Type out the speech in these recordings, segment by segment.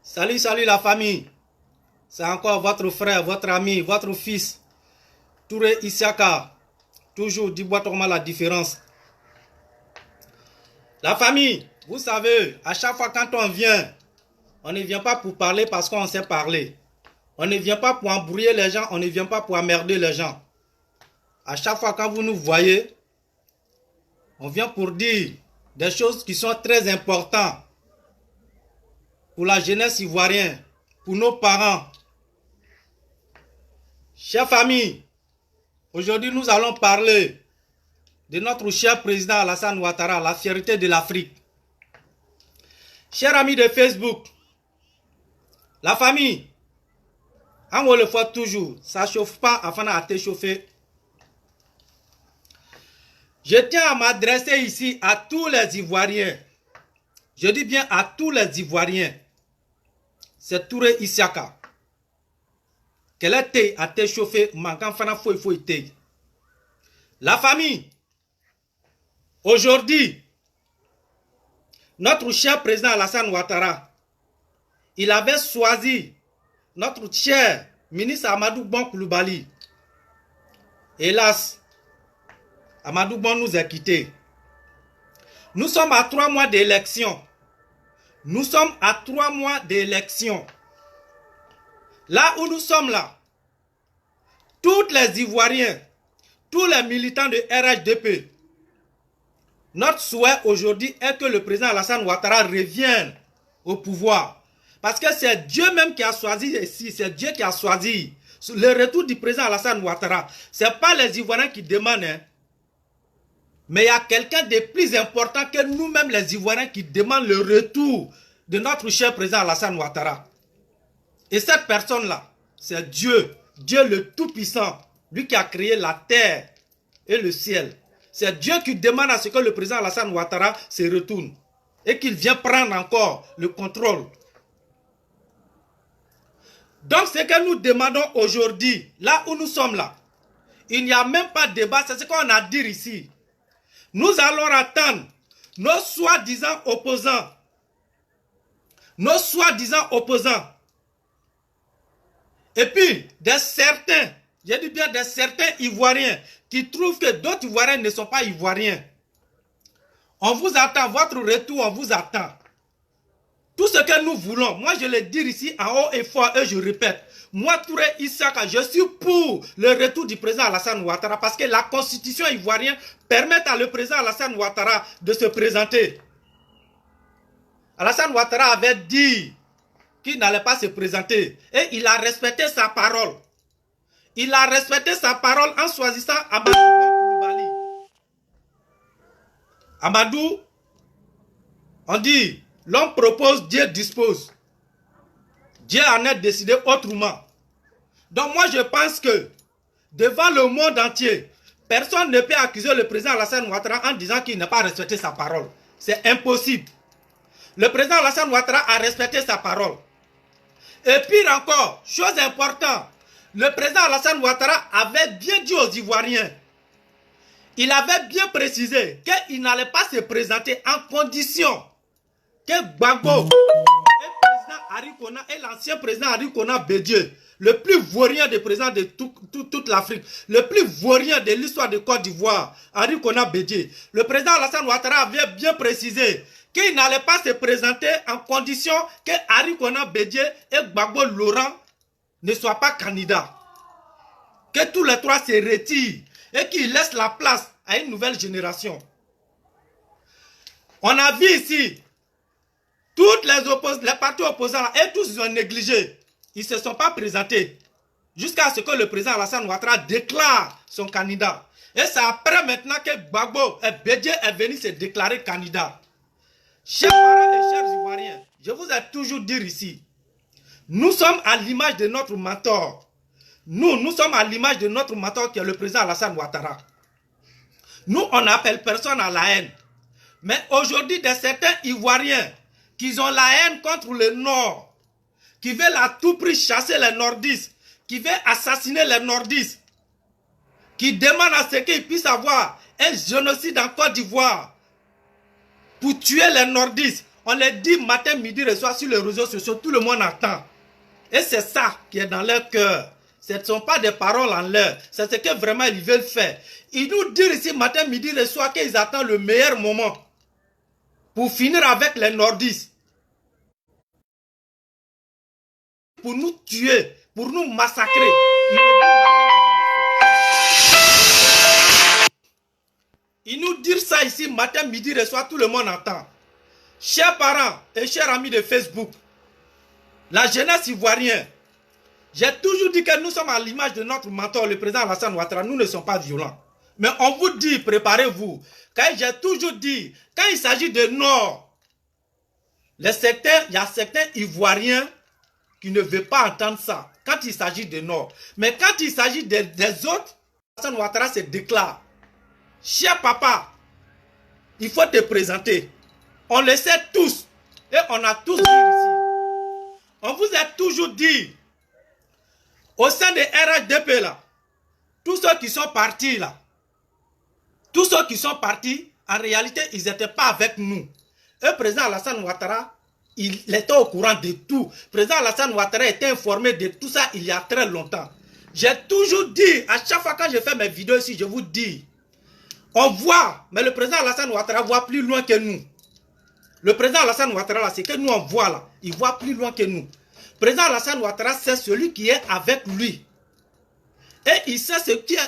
Salut, salut la famille. C'est encore votre frère, votre ami, votre fils, Touré Isiaka. Toujours du bois la différence. La famille, vous savez, à chaque fois quand on vient, on ne vient pas pour parler parce qu'on sait parler. On ne vient pas pour embrouiller les gens, on ne vient pas pour emmerder les gens. À chaque fois quand vous nous voyez, on vient pour dire des choses qui sont très importantes pour la jeunesse ivoirienne, pour nos parents. Chers familles, aujourd'hui nous allons parler de notre cher président Alassane Ouattara, la fierté de l'Afrique. Chers amis de Facebook, la famille, on le fait toujours, ça ne chauffe pas afin de te chauffer. Je tiens à m'adresser ici à tous les Ivoiriens. Je dis bien à tous les Ivoiriens. C'est Touré Isiaka. Quel est à te chauffer, manquant fana faut été. La famille, aujourd'hui, notre cher président Alassane Ouattara, il avait choisi notre cher ministre Amadou Bon Coulibaly. Hélas, Amadou Bon nous a quittés. Nous sommes à 3 mois d'élection. Nous sommes à 3 mois d'élection. Là où nous sommes là, tous les Ivoiriens, tous les militants de RHDP, Notre souhait aujourd'hui est que le président Alassane Ouattara revienne au pouvoir. Parce que c'est Dieu même qui a choisi ici, c'est Dieu qui a choisi le retour du président Alassane Ouattara. Ce n'est pas les Ivoiriens qui demandent, hein. Mais il y a quelqu'un de plus important que nous-mêmes les Ivoiriens qui demandent le retour de notre cher président Alassane Ouattara. Et cette personne-là, c'est Dieu, Dieu le Tout-Puissant, lui qui a créé la terre et le ciel. C'est Dieu qui demande à ce que le président Alassane Ouattara se retourne et qu'il vienne prendre encore le contrôle. Donc ce que nous demandons aujourd'hui, là où nous sommes là, il n'y a même pas de débat, c'est ce qu'on a dit ici. Nous allons attendre nos soi-disant opposants. Nos soi-disant opposants. Et puis, des certains, je dis bien des certains Ivoiriens qui trouvent que d'autres Ivoiriens ne sont pas Ivoiriens. On vous attend, votre retour, on vous attend. Tout ce que nous voulons, moi je le dis ici en haut et fort et je répète. Moi, Touré Issaka, je suis pour le retour du président Alassane Ouattara parce que la constitution ivoirienne permet à le président Alassane Ouattara de se présenter. Alassane Ouattara avait dit qu'il n'allait pas se présenter et il a respecté sa parole. Il a respecté sa parole en choisissant Amadou Koulibaly. Amadou, on dit, l'homme propose, Dieu dispose. Dieu en a décidé autrement. Donc moi je pense que devant le monde entier, personne ne peut accuser le président Alassane Ouattara en disant qu'il n'a pas respecté sa parole. C'est impossible. Le président Alassane Ouattara a respecté sa parole. Et pire encore, chose importante, le président Alassane Ouattara avait bien dit aux Ivoiriens, il avait bien précisé qu'il n'allait pas se présenter en condition que Gbagbo et l'ancien président Arikona Bédié, le plus vaurien des présidents de toute l'Afrique, le plus vaurien de l'histoire de Côte d'Ivoire, Arikona Bédié, le président Alassane Ouattara avait bien précisé qu'il n'allait pas se présenter en condition que Arikona Bédié et Gbagbo Laurent ne soient pas candidats. Que tous les trois se retirent et qu'ils laissent la place à une nouvelle génération. On a vu ici toutes les partis opposants et tous ils ont négligé. Ils ne se sont pas présentés jusqu'à ce que le président Alassane Ouattara déclare son candidat. Et c'est après maintenant que Gbagbo et Bédié est venu se déclarer candidat. Chers parents et chers Ivoiriens, je vous ai toujours dit ici, nous sommes à l'image de notre mentor. Nous sommes à l'image de notre mentor qui est le président Alassane Ouattara. Nous, on n'appelle personne à la haine. Mais aujourd'hui, de certains Ivoiriens qui ont la haine contre le Nord, qui veulent à tout prix chasser les nordistes, qui veulent assassiner les nordistes, qui demandent à ce qu'ils puissent avoir un génocide en Côte d'Ivoire pour tuer les nordistes. On les dit matin, midi et soir sur les réseaux sociaux, tout le monde entend. Et c'est ça qui est dans leur cœur. Ce ne sont pas des paroles en l'air, c'est ce que vraiment ils veulent faire. Ils nous disent ici matin, midi et soir qu'ils attendent le meilleur moment pour finir avec les nordistes. Pour nous tuer, pour nous massacrer. Ils nous disent ça ici matin, midi et soir, tout le monde entend. Chers parents et chers amis de Facebook, la jeunesse ivoirienne, j'ai toujours dit que nous sommes à l'image de notre mentor, le président Alassane Ouattara. Nous ne sommes pas violents. Mais on vous dit, préparez-vous. Quand j'ai toujours dit, quand il s'agit de Nord, il y a certains Ivoiriens qui ne veulent pas entendre ça. Quand il s'agit de Nord. Mais quand il s'agit des autres, Alassane Ouattara se déclare. Cher papa, il faut te présenter. On le sait tous. Et on a tous dit ici. On vous a toujours dit, au sein de RHDP là, tous ceux qui sont partis là, tous ceux qui sont partis, en réalité, ils n'étaient pas avec nous. Le président Alassane Ouattara, il était au courant de tout. Le président Alassane Ouattara était informé de tout ça il y a très longtemps. J'ai toujours dit, à chaque fois quand je fais mes vidéos ici, je vous dis, on voit, mais le président Alassane Ouattara voit plus loin que nous. Le président Alassane Ouattara, là, c'est que nous on voit là, il voit plus loin que nous. Le président Alassane Ouattara, c'est celui qui est avec lui. Et il sait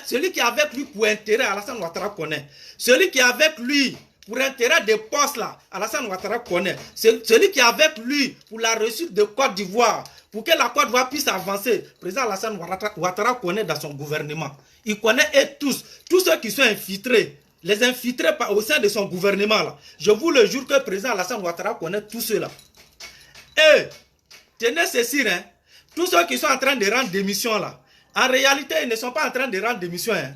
celui qui est avec lui pour intérêt. Alassane Ouattara connaît. Celui qui est avec lui pour intérêt des postes là, Alassane Ouattara connaît. C'est celui qui est avec lui pour la réussite de Côte d'Ivoire, pour que la Côte d'Ivoire puisse avancer. Le président Alassane Ouattara connaît dans son gouvernement. Il connaît et tous ceux qui sont infiltrés, les infiltrés au sein de son gouvernement là. Je vous le jure que le président Alassane Ouattara connaît tous ceux-là. Et tenez ceci, hein, tous ceux qui sont en train de rendre démission là, en réalité, ils ne sont pas en train de rendre démission. Hein.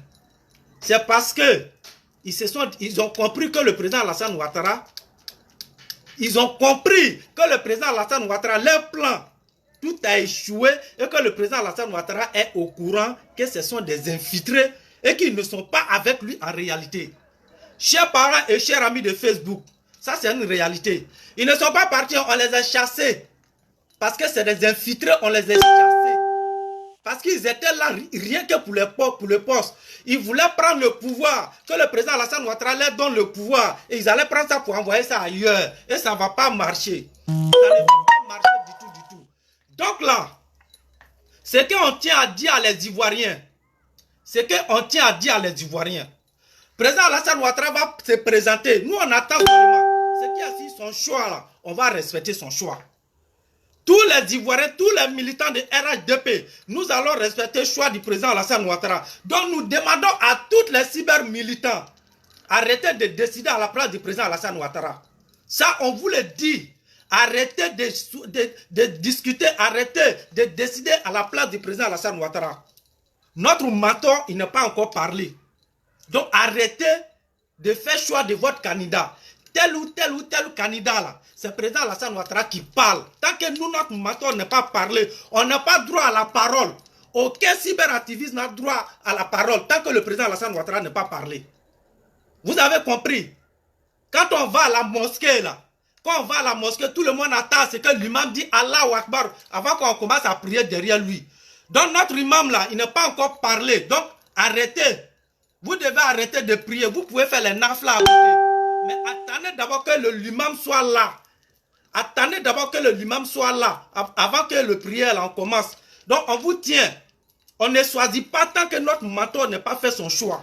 C'est parce que ils ont compris que le président Alassane Ouattara, leur plan, tout a échoué et que le président Alassane Ouattara est au courant que ce sont des infiltrés et qu'ils ne sont pas avec lui en réalité. Chers parents et chers amis de Facebook, ça c'est une réalité. Ils ne sont pas partis, on les a chassés. Parce que c'est des infiltrés, on les a chassés. Parce qu'ils étaient là rien que pour le poste. Ils voulaient prendre le pouvoir, que le président Alassane Ouattara leur donne le pouvoir. Et ils allaient prendre ça pour envoyer ça ailleurs. Et ça ne va pas marcher. Ça ne va pas marcher du tout. Donc là, ce qu'on tient à dire à les Ivoiriens, président Alassane Ouattara va se présenter. Nous, on attend vraiment. Ce qui a dit son choix là, on va respecter son choix. Tous les Ivoiriens, tous les militants de RHDP, nous allons respecter le choix du président Alassane Ouattara. Donc nous demandons à tous les cyber-militants, arrêtez de décider à la place du président Alassane Ouattara. Ça, on vous le dit. Arrêtez de discuter, arrêtez de décider à la place du président Alassane Ouattara. Notre mentor, il n'a pas encore parlé. Donc arrêtez de faire choix de votre candidat. Tel ou tel candidat là, c'est le président Alassane Ouattara qui parle. Tant que nous, notre mentor n'est pas parlé, on n'a pas droit à la parole. Aucun cyberactiviste n'a droit à la parole tant que le président Alassane Ouattara n'est pas parlé. Vous avez compris? Quand on va à la mosquée là, tout le monde attend ce que l'imam dit Allahu Akbar avant qu'on commence à prier derrière lui. Donc notre imam là, il n'a pas encore parlé. Donc arrêtez. Vous devez arrêter de prier. Vous pouvez faire les nafla à côté. Mais attendez d'abord que l'imam soit là. Attendez d'abord que l'imam soit là avant que le prière en commence. Donc on vous tient. On ne choisit pas tant que notre mentor n'a pas fait son choix.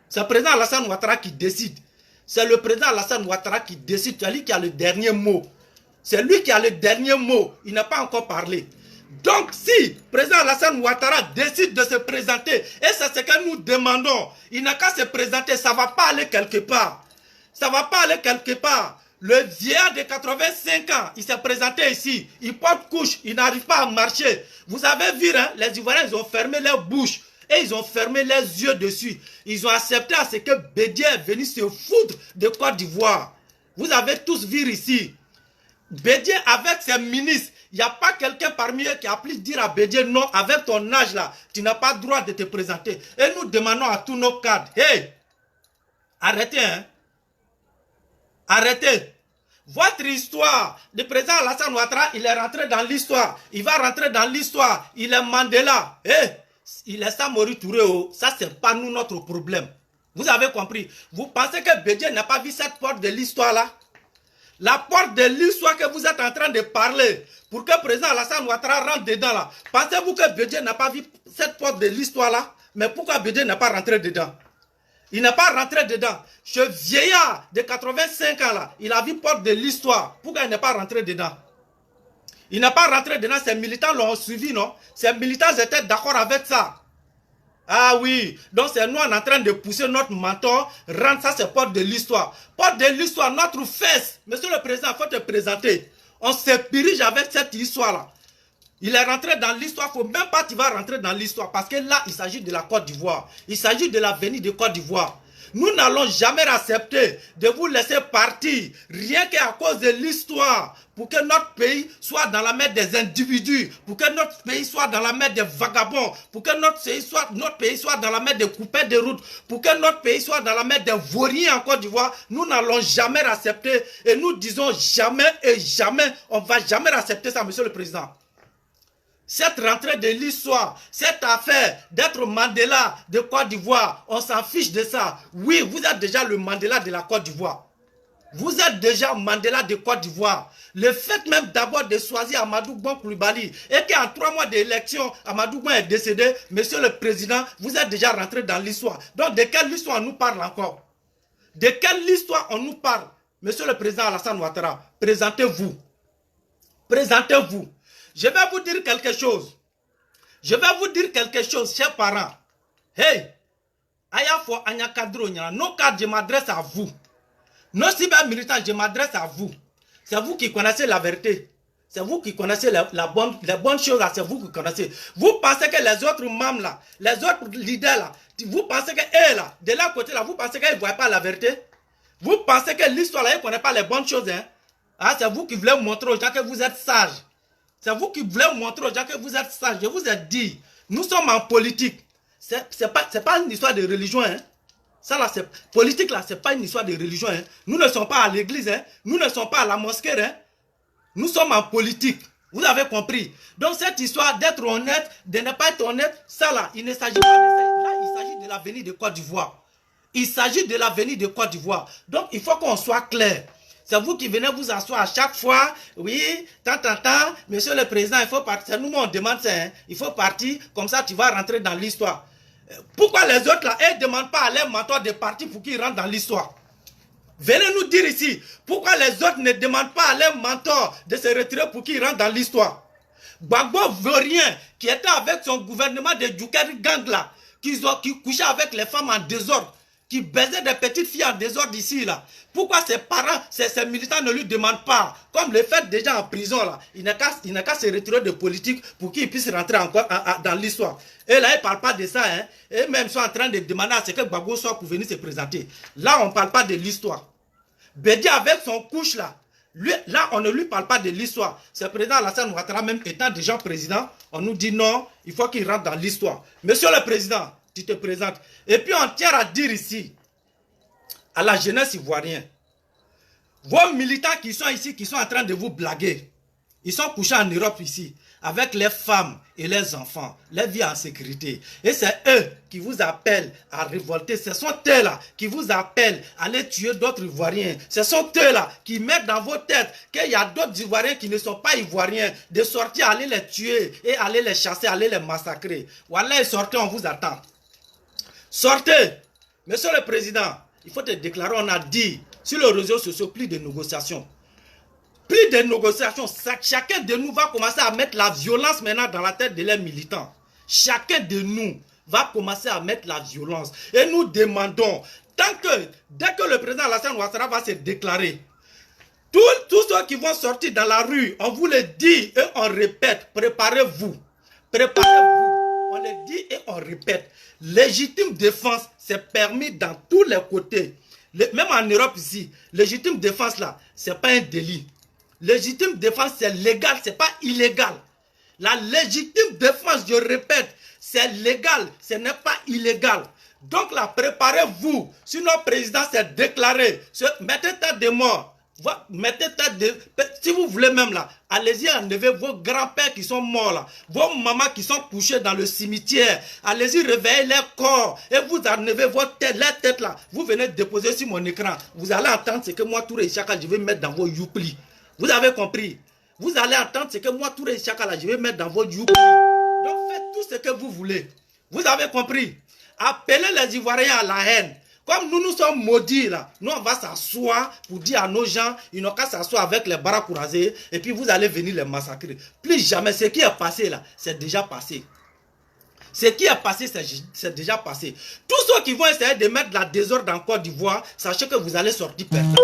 C'est le président Alassane Ouattara qui décide. C'est le président Alassane Ouattara qui décide. C'est lui qui a le dernier mot. C'est lui qui a le dernier mot. Il n'a pas encore parlé. Donc si le président Alassane Ouattara décide de se présenter, et c'est ce que nous demandons, il n'a qu'à se présenter, ça ne va pas aller quelque part. Ça ne va pas aller quelque part. Le vieillard de 85 ans, il s'est présenté ici. Il porte couche, il n'arrive pas à marcher. Vous avez vu, hein, les Ivoiriens, ils ont fermé leur bouche. Et ils ont fermé les yeux dessus. Ils ont accepté à ce que Bédié est venu se foutre de Côte d'Ivoire. Vous avez tous vu ici. Bédié avec ses ministres. Il n'y a pas quelqu'un parmi eux qui a pu dire à Bédié, non, avec ton âge là, tu n'as pas le droit de te présenter. Et nous demandons à tous nos cadres, hey, arrêtez, hein. Arrêtez. Votre histoire, le président Alassane Ouattara, il est rentré dans l'histoire. Il va rentrer dans l'histoire. Il est Mandela. Hey, il est Samori Touré. Ça, c'est pas nous notre problème. Vous avez compris. Vous pensez que Bédié n'a pas vu cette porte de l'histoire là? La porte de l'histoire que vous êtes en train de parler pour que le président Alassane Ouattara rentre dedans là. Pensez-vous que Bédié n'a pas vu cette porte de l'histoire là? Mais pourquoi Bédié n'a pas rentré dedans? Il n'est pas rentré dedans. Ce vieillard de 85 ans là, il a vu porte de l'histoire. Pourquoi il n'est pas rentré dedans? Il n'est pas rentré dedans. Ces militants l'ont suivi, non? Ces militants étaient d'accord avec ça. Ah oui, donc c'est nous en train de pousser notre mentor, rendre ça, c'est porte de l'histoire. Porte de l'histoire, notre fesse. Monsieur le Président, il faut te présenter. On se dirige avec cette histoire-là. Il est rentré dans l'histoire, il ne faut même pas que tu vas rentrer dans l'histoire. Parce que là, il s'agit de la Côte d'Ivoire. Il s'agit de l'avenir de Côte d'Ivoire. Nous n'allons jamais accepter de vous laisser partir, rien qu'à cause de l'histoire, pour que notre pays soit dans la main des individus, pour que notre pays soit dans la main des vagabonds, pour que notre pays soit dans la main des coupeurs de route, pour que notre pays soit dans la main des vauriens en Côte d'Ivoire. Nous n'allons jamais accepter et nous disons jamais et jamais, on ne va jamais accepter ça, Monsieur le Président. Cette rentrée de l'histoire, cette affaire d'être Mandela de Côte d'Ivoire, on s'en fiche de ça. Oui, vous êtes déjà le Mandela de la Côte d'Ivoire. Vous êtes déjà Mandela de Côte d'Ivoire. Le fait même d'abord de choisir Amadou Bon Coulibaly et qu'en 3 mois d'élection, Amadou Bon est décédé, Monsieur le Président, vous êtes déjà rentré dans l'histoire. Donc de quelle histoire on nous parle encore? De quelle histoire on nous parle? Monsieur le président Alassane Ouattara, présentez-vous. Présentez-vous. Je vais vous dire quelque chose. Je vais vous dire quelque chose, chers parents. Hey, Ayafo Anyakadro, nos cadres, je m'adresse à vous. Nos cyber-militants, je m'adresse à vous. C'est vous qui connaissez la vérité. C'est vous qui connaissez les bonnes choses, c'est vous qui connaissez. Vous pensez que les autres membres là, les autres leaders là, vous pensez que là, de l'autre côté là, vous pensez qu'ils ne voient pas la vérité? Vous pensez que l'histoire là, ils ne connaissent pas les bonnes choses, hein? Ah, c'est vous qui voulez montrer aux gens que vous êtes sages. C'est vous qui voulez montrer aux gens que vous êtes sages. Je vous ai dit, nous sommes en politique. C'est pas une histoire de religion, hein? Ça là, politique là, c'est pas une histoire de religion, hein? Nous ne sommes pas à l'église, hein? Nous ne sommes pas à la mosquée, hein? Nous sommes en politique. Vous avez compris. Donc cette histoire d'être honnête, de ne pas être honnête, ça là, il ne s'agit pas de ça. Là, il s'agit de l'avenir de Côte d'Ivoire. Il s'agit de l'avenir de Côte d'Ivoire. Donc il faut qu'on soit clair. C'est vous qui venez vous asseoir à chaque fois. Oui, tant, monsieur le président, il faut partir. Nous, on demande ça. Hein? Il faut partir. Comme ça, tu vas rentrer dans l'histoire. Pourquoi les autres là, ils ne demandent pas à leurs mentors de partir pour qu'ils rentrent dans l'histoire? Venez nous dire ici, pourquoi les autres ne demandent pas à leurs mentors de se retirer pour qu'ils rentrent dans l'histoire? Gbagbo vaurien, qui était avec son gouvernement de Djoukari Gang là, qui couchait avec les femmes en désordre, qui baisait des petites filles en désordre ici là. Pourquoi ses parents, ses militants ne lui demandent pas, comme le fait déjà en prison là, il n'a qu'à se retirer de politique pour qu'il puisse rentrer encore dans l'histoire. Et là, ils ne parlent pas de ça, hein. Et même ils sont en train de demander à ce que Gbagbo soit pour venir se présenter. Là, on ne parle pas de l'histoire. Bédi avec son couche là, lui, là, on ne lui parle pas de l'histoire. C'est le président Alassane Ouattara, même étant déjà président, on nous dit non, il faut qu'il rentre dans l'histoire. Monsieur le président, tu te présentes. Et puis on tient à dire ici, à la jeunesse ivoirienne, vos militants qui sont ici, qui sont en train de vous blaguer, ils sont couchés en Europe ici, avec les femmes et les enfants, les vies en sécurité. Et c'est eux qui vous appellent à révolter. Ce sont eux-là qui vous appellent à aller tuer d'autres Ivoiriens. Ce sont eux-là qui mettent dans vos têtes qu'il y a d'autres Ivoiriens qui ne sont pas Ivoiriens, de sortir, aller les tuer et aller les chasser, aller les massacrer. Voilà, sortez, on vous attend. Sortez. Monsieur le Président, il faut te déclarer, on a dit sur les réseaux sociaux, plus de négociations. Plus de négociations. Chacun de nous va commencer à mettre la violence maintenant dans la tête de les militants. Chacun de nous va commencer à mettre la violence. Et nous demandons, dès que le président Alassane Ouattara va se déclarer, tous ceux qui vont sortir dans la rue, on vous le dit et on répète, préparez-vous. Préparez-vous. On le dit et on répète. Légitime défense, c'est permis dans tous les côtés. Même en Europe ici, légitime défense là, c'est pas un délit. Légitime défense, c'est légal, c'est pas illégal. La légitime défense, je répète, c'est légal, ce n'est pas illégal. Donc là, préparez-vous. Si notre président s'est déclaré, mettez tête de mort. Mettez tête de... Si vous voulez même là, allez-y enlever vos grands-pères qui sont morts là, vos mamans qui sont couchées dans le cimetière. Allez-y réveiller leurs corps et vous enlevez votre tête, les têtes là. Vous venez déposer sur mon écran. Vous allez entendre ce que moi, Touré Ishaka, je vais mettre dans vos youplis. Vous avez compris? Vous allez entendre ce que moi, Touré Ishaka, là, je vais mettre dans vos youplis. Donc faites tout ce que vous voulez. Vous avez compris? Appelez les Ivoiriens à la haine. Comme nous sommes maudits là, nous on va s'asseoir pour dire à nos gens, ils n'ont qu'à s'asseoir avec les bras croisés et puis vous allez venir les massacrer. Plus jamais, ce qui est passé là, c'est déjà passé. Ce qui est passé, c'est déjà passé. Tous ceux qui vont essayer de mettre de la désordre en Côte d'Ivoire, sachez que vous allez sortir perdant.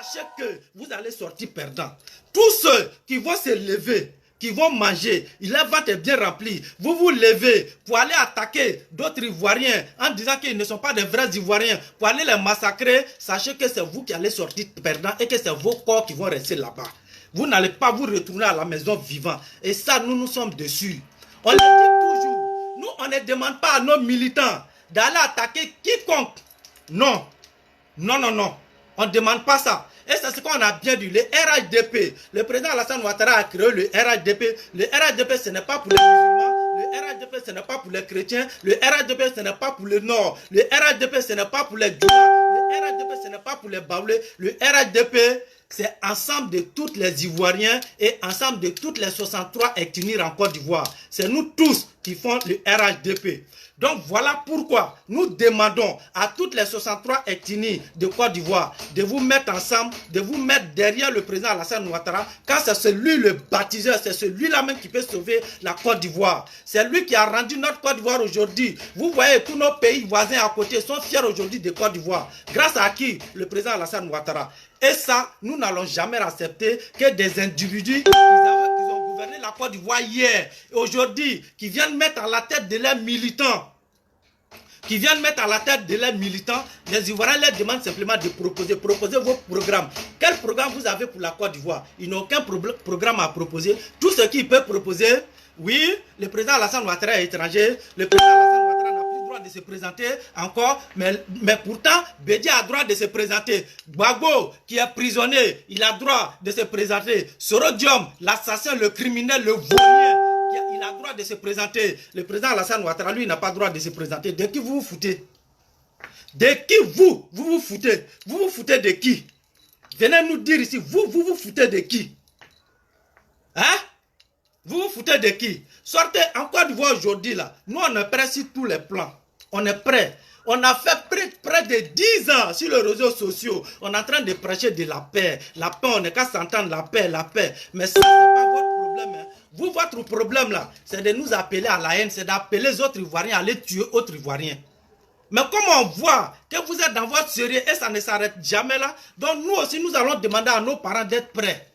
Sachez que vous allez sortir perdant. Tous ceux qui vont se lever, qui vont manger, leur ventre est bien rempli. Vous vous levez pour aller attaquer d'autres Ivoiriens en disant qu'ils ne sont pas des vrais Ivoiriens, pour aller les massacrer, sachez que c'est vous qui allez sortir perdant et que c'est vos corps qui vont rester là-bas. Vous n'allez pas vous retourner à la maison vivant. Et ça, nous sommes dessus. On le dit toujours. Nous, on ne demande pas à nos militants d'aller attaquer quiconque. Non. Non, non, non. On ne demande pas ça. Et c'est ce qu'on a bien dit. Le RHDP, le président Alassane Ouattara a créé le RHDP. Le RHDP, ce n'est pas pour les musulmans. Le RHDP, ce n'est pas pour les chrétiens. Le RHDP, ce n'est pas pour le Nord. Le RHDP, ce n'est pas pour les Djoula. Le RHDP, ce n'est pas pour les Baoulés. Le RHDP, c'est ensemble de tous les Ivoiriens et ensemble de toutes les 63 ethnies en Côte d'Ivoire. C'est nous tous qui font le RHDP. Donc voilà pourquoi nous demandons à toutes les 63 ethnies de Côte d'Ivoire de vous mettre ensemble, de vous mettre derrière le président Alassane Ouattara, car c'est celui le baptiseur, c'est celui-là même qui peut sauver la Côte d'Ivoire. C'est lui qui a rendu notre Côte d'Ivoire aujourd'hui. Vous voyez, tous nos pays voisins à côté sont fiers aujourd'hui de Côte d'Ivoire. Grâce à qui? Le président Alassane Ouattara. Et ça, nous n'allons jamais accepter que des individus qui ont gouverné la Côte d'Ivoire hier et aujourd'hui, qui viennent mettre à la tête de leurs militants, les Ivoiriens leur demandent simplement de proposer vos programmes. Quel programme vous avez pour la Côte d'Ivoire? Ils n'ont aucun programme à proposer. Tout ce qu'ils peuvent proposer, oui, le président Alassane Ouattara est étranger, le président Alassane Ouattara n'a plus le droit de se présenter encore, mais pourtant, Bédi a le droit de se présenter. Gbagbo, qui est prisonnier, il a le droit de se présenter. Sorodium, l'assassin, le criminel, le voyeur, il a le droit de se présenter. Le président Alassane Ouattara, lui, n'a pas le droit de se présenter. De qui vous vous foutez? De qui vous vous foutez? Vous vous foutez de qui? Venez nous dire ici, vous vous foutez de qui? Hein? Vous vous foutez de qui? Sortez en Côte d'Ivoire aujourd'hui là. Nous on est prêts sur tous les plans. On est prêts. On a fait près de 10 ans sur les réseaux sociaux. On est en train de prêcher de la paix. La paix, on n'est qu'à s'entendre, la paix, la paix. Mais ça, c'est pas votre problème. Hein. Vous, votre problème là, c'est de nous appeler à la haine, c'est d'appeler les autres Ivoiriens à aller tuer autres Ivoiriens. Mais comme on voit que vous êtes dans votre sérieux et ça ne s'arrête jamais là, donc nous aussi, nous allons demander à nos parents d'être prêts.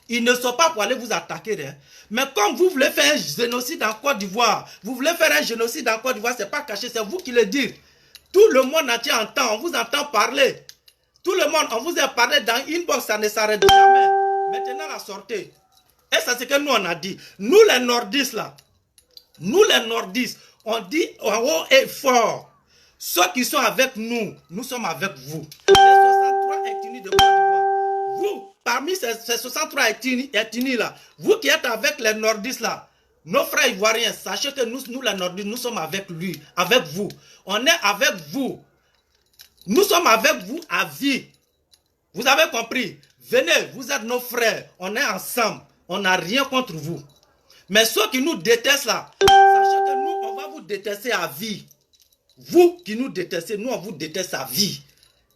Ils ne sont pas pour aller vous attaquer. Hein. Mais comme vous voulez faire un génocide en Côte d'Ivoire, vous voulez faire un génocide en Côte d'Ivoire, ce n'est pas caché, c'est vous qui le dites. Tout le monde entier entend, on vous entend parler. Tout le monde, on vous a parlé dans inbox, ça ne s'arrête jamais. Maintenant, la sortez. Et c'est ce que nous on a dit. Nous les nordistes là, on dit en haut et fort. Ceux qui sont avec nous, nous sommes avec vous. Les 63 ethnies de Côte d'Ivoire. Vous, parmi ces 63 ethnies là, vous qui êtes avec les nordistes là, nos frères ivoiriens, sachez que nous les nordistes, nous sommes avec lui, avec vous. On est avec vous. Nous sommes avec vous à vie. Vous avez compris? Venez, vous êtes nos frères. On est ensemble. On n'a rien contre vous. Mais ceux qui nous détestent là, sachez que nous, on va vous détester à vie. Vous qui nous détestez, nous, on vous déteste à vie.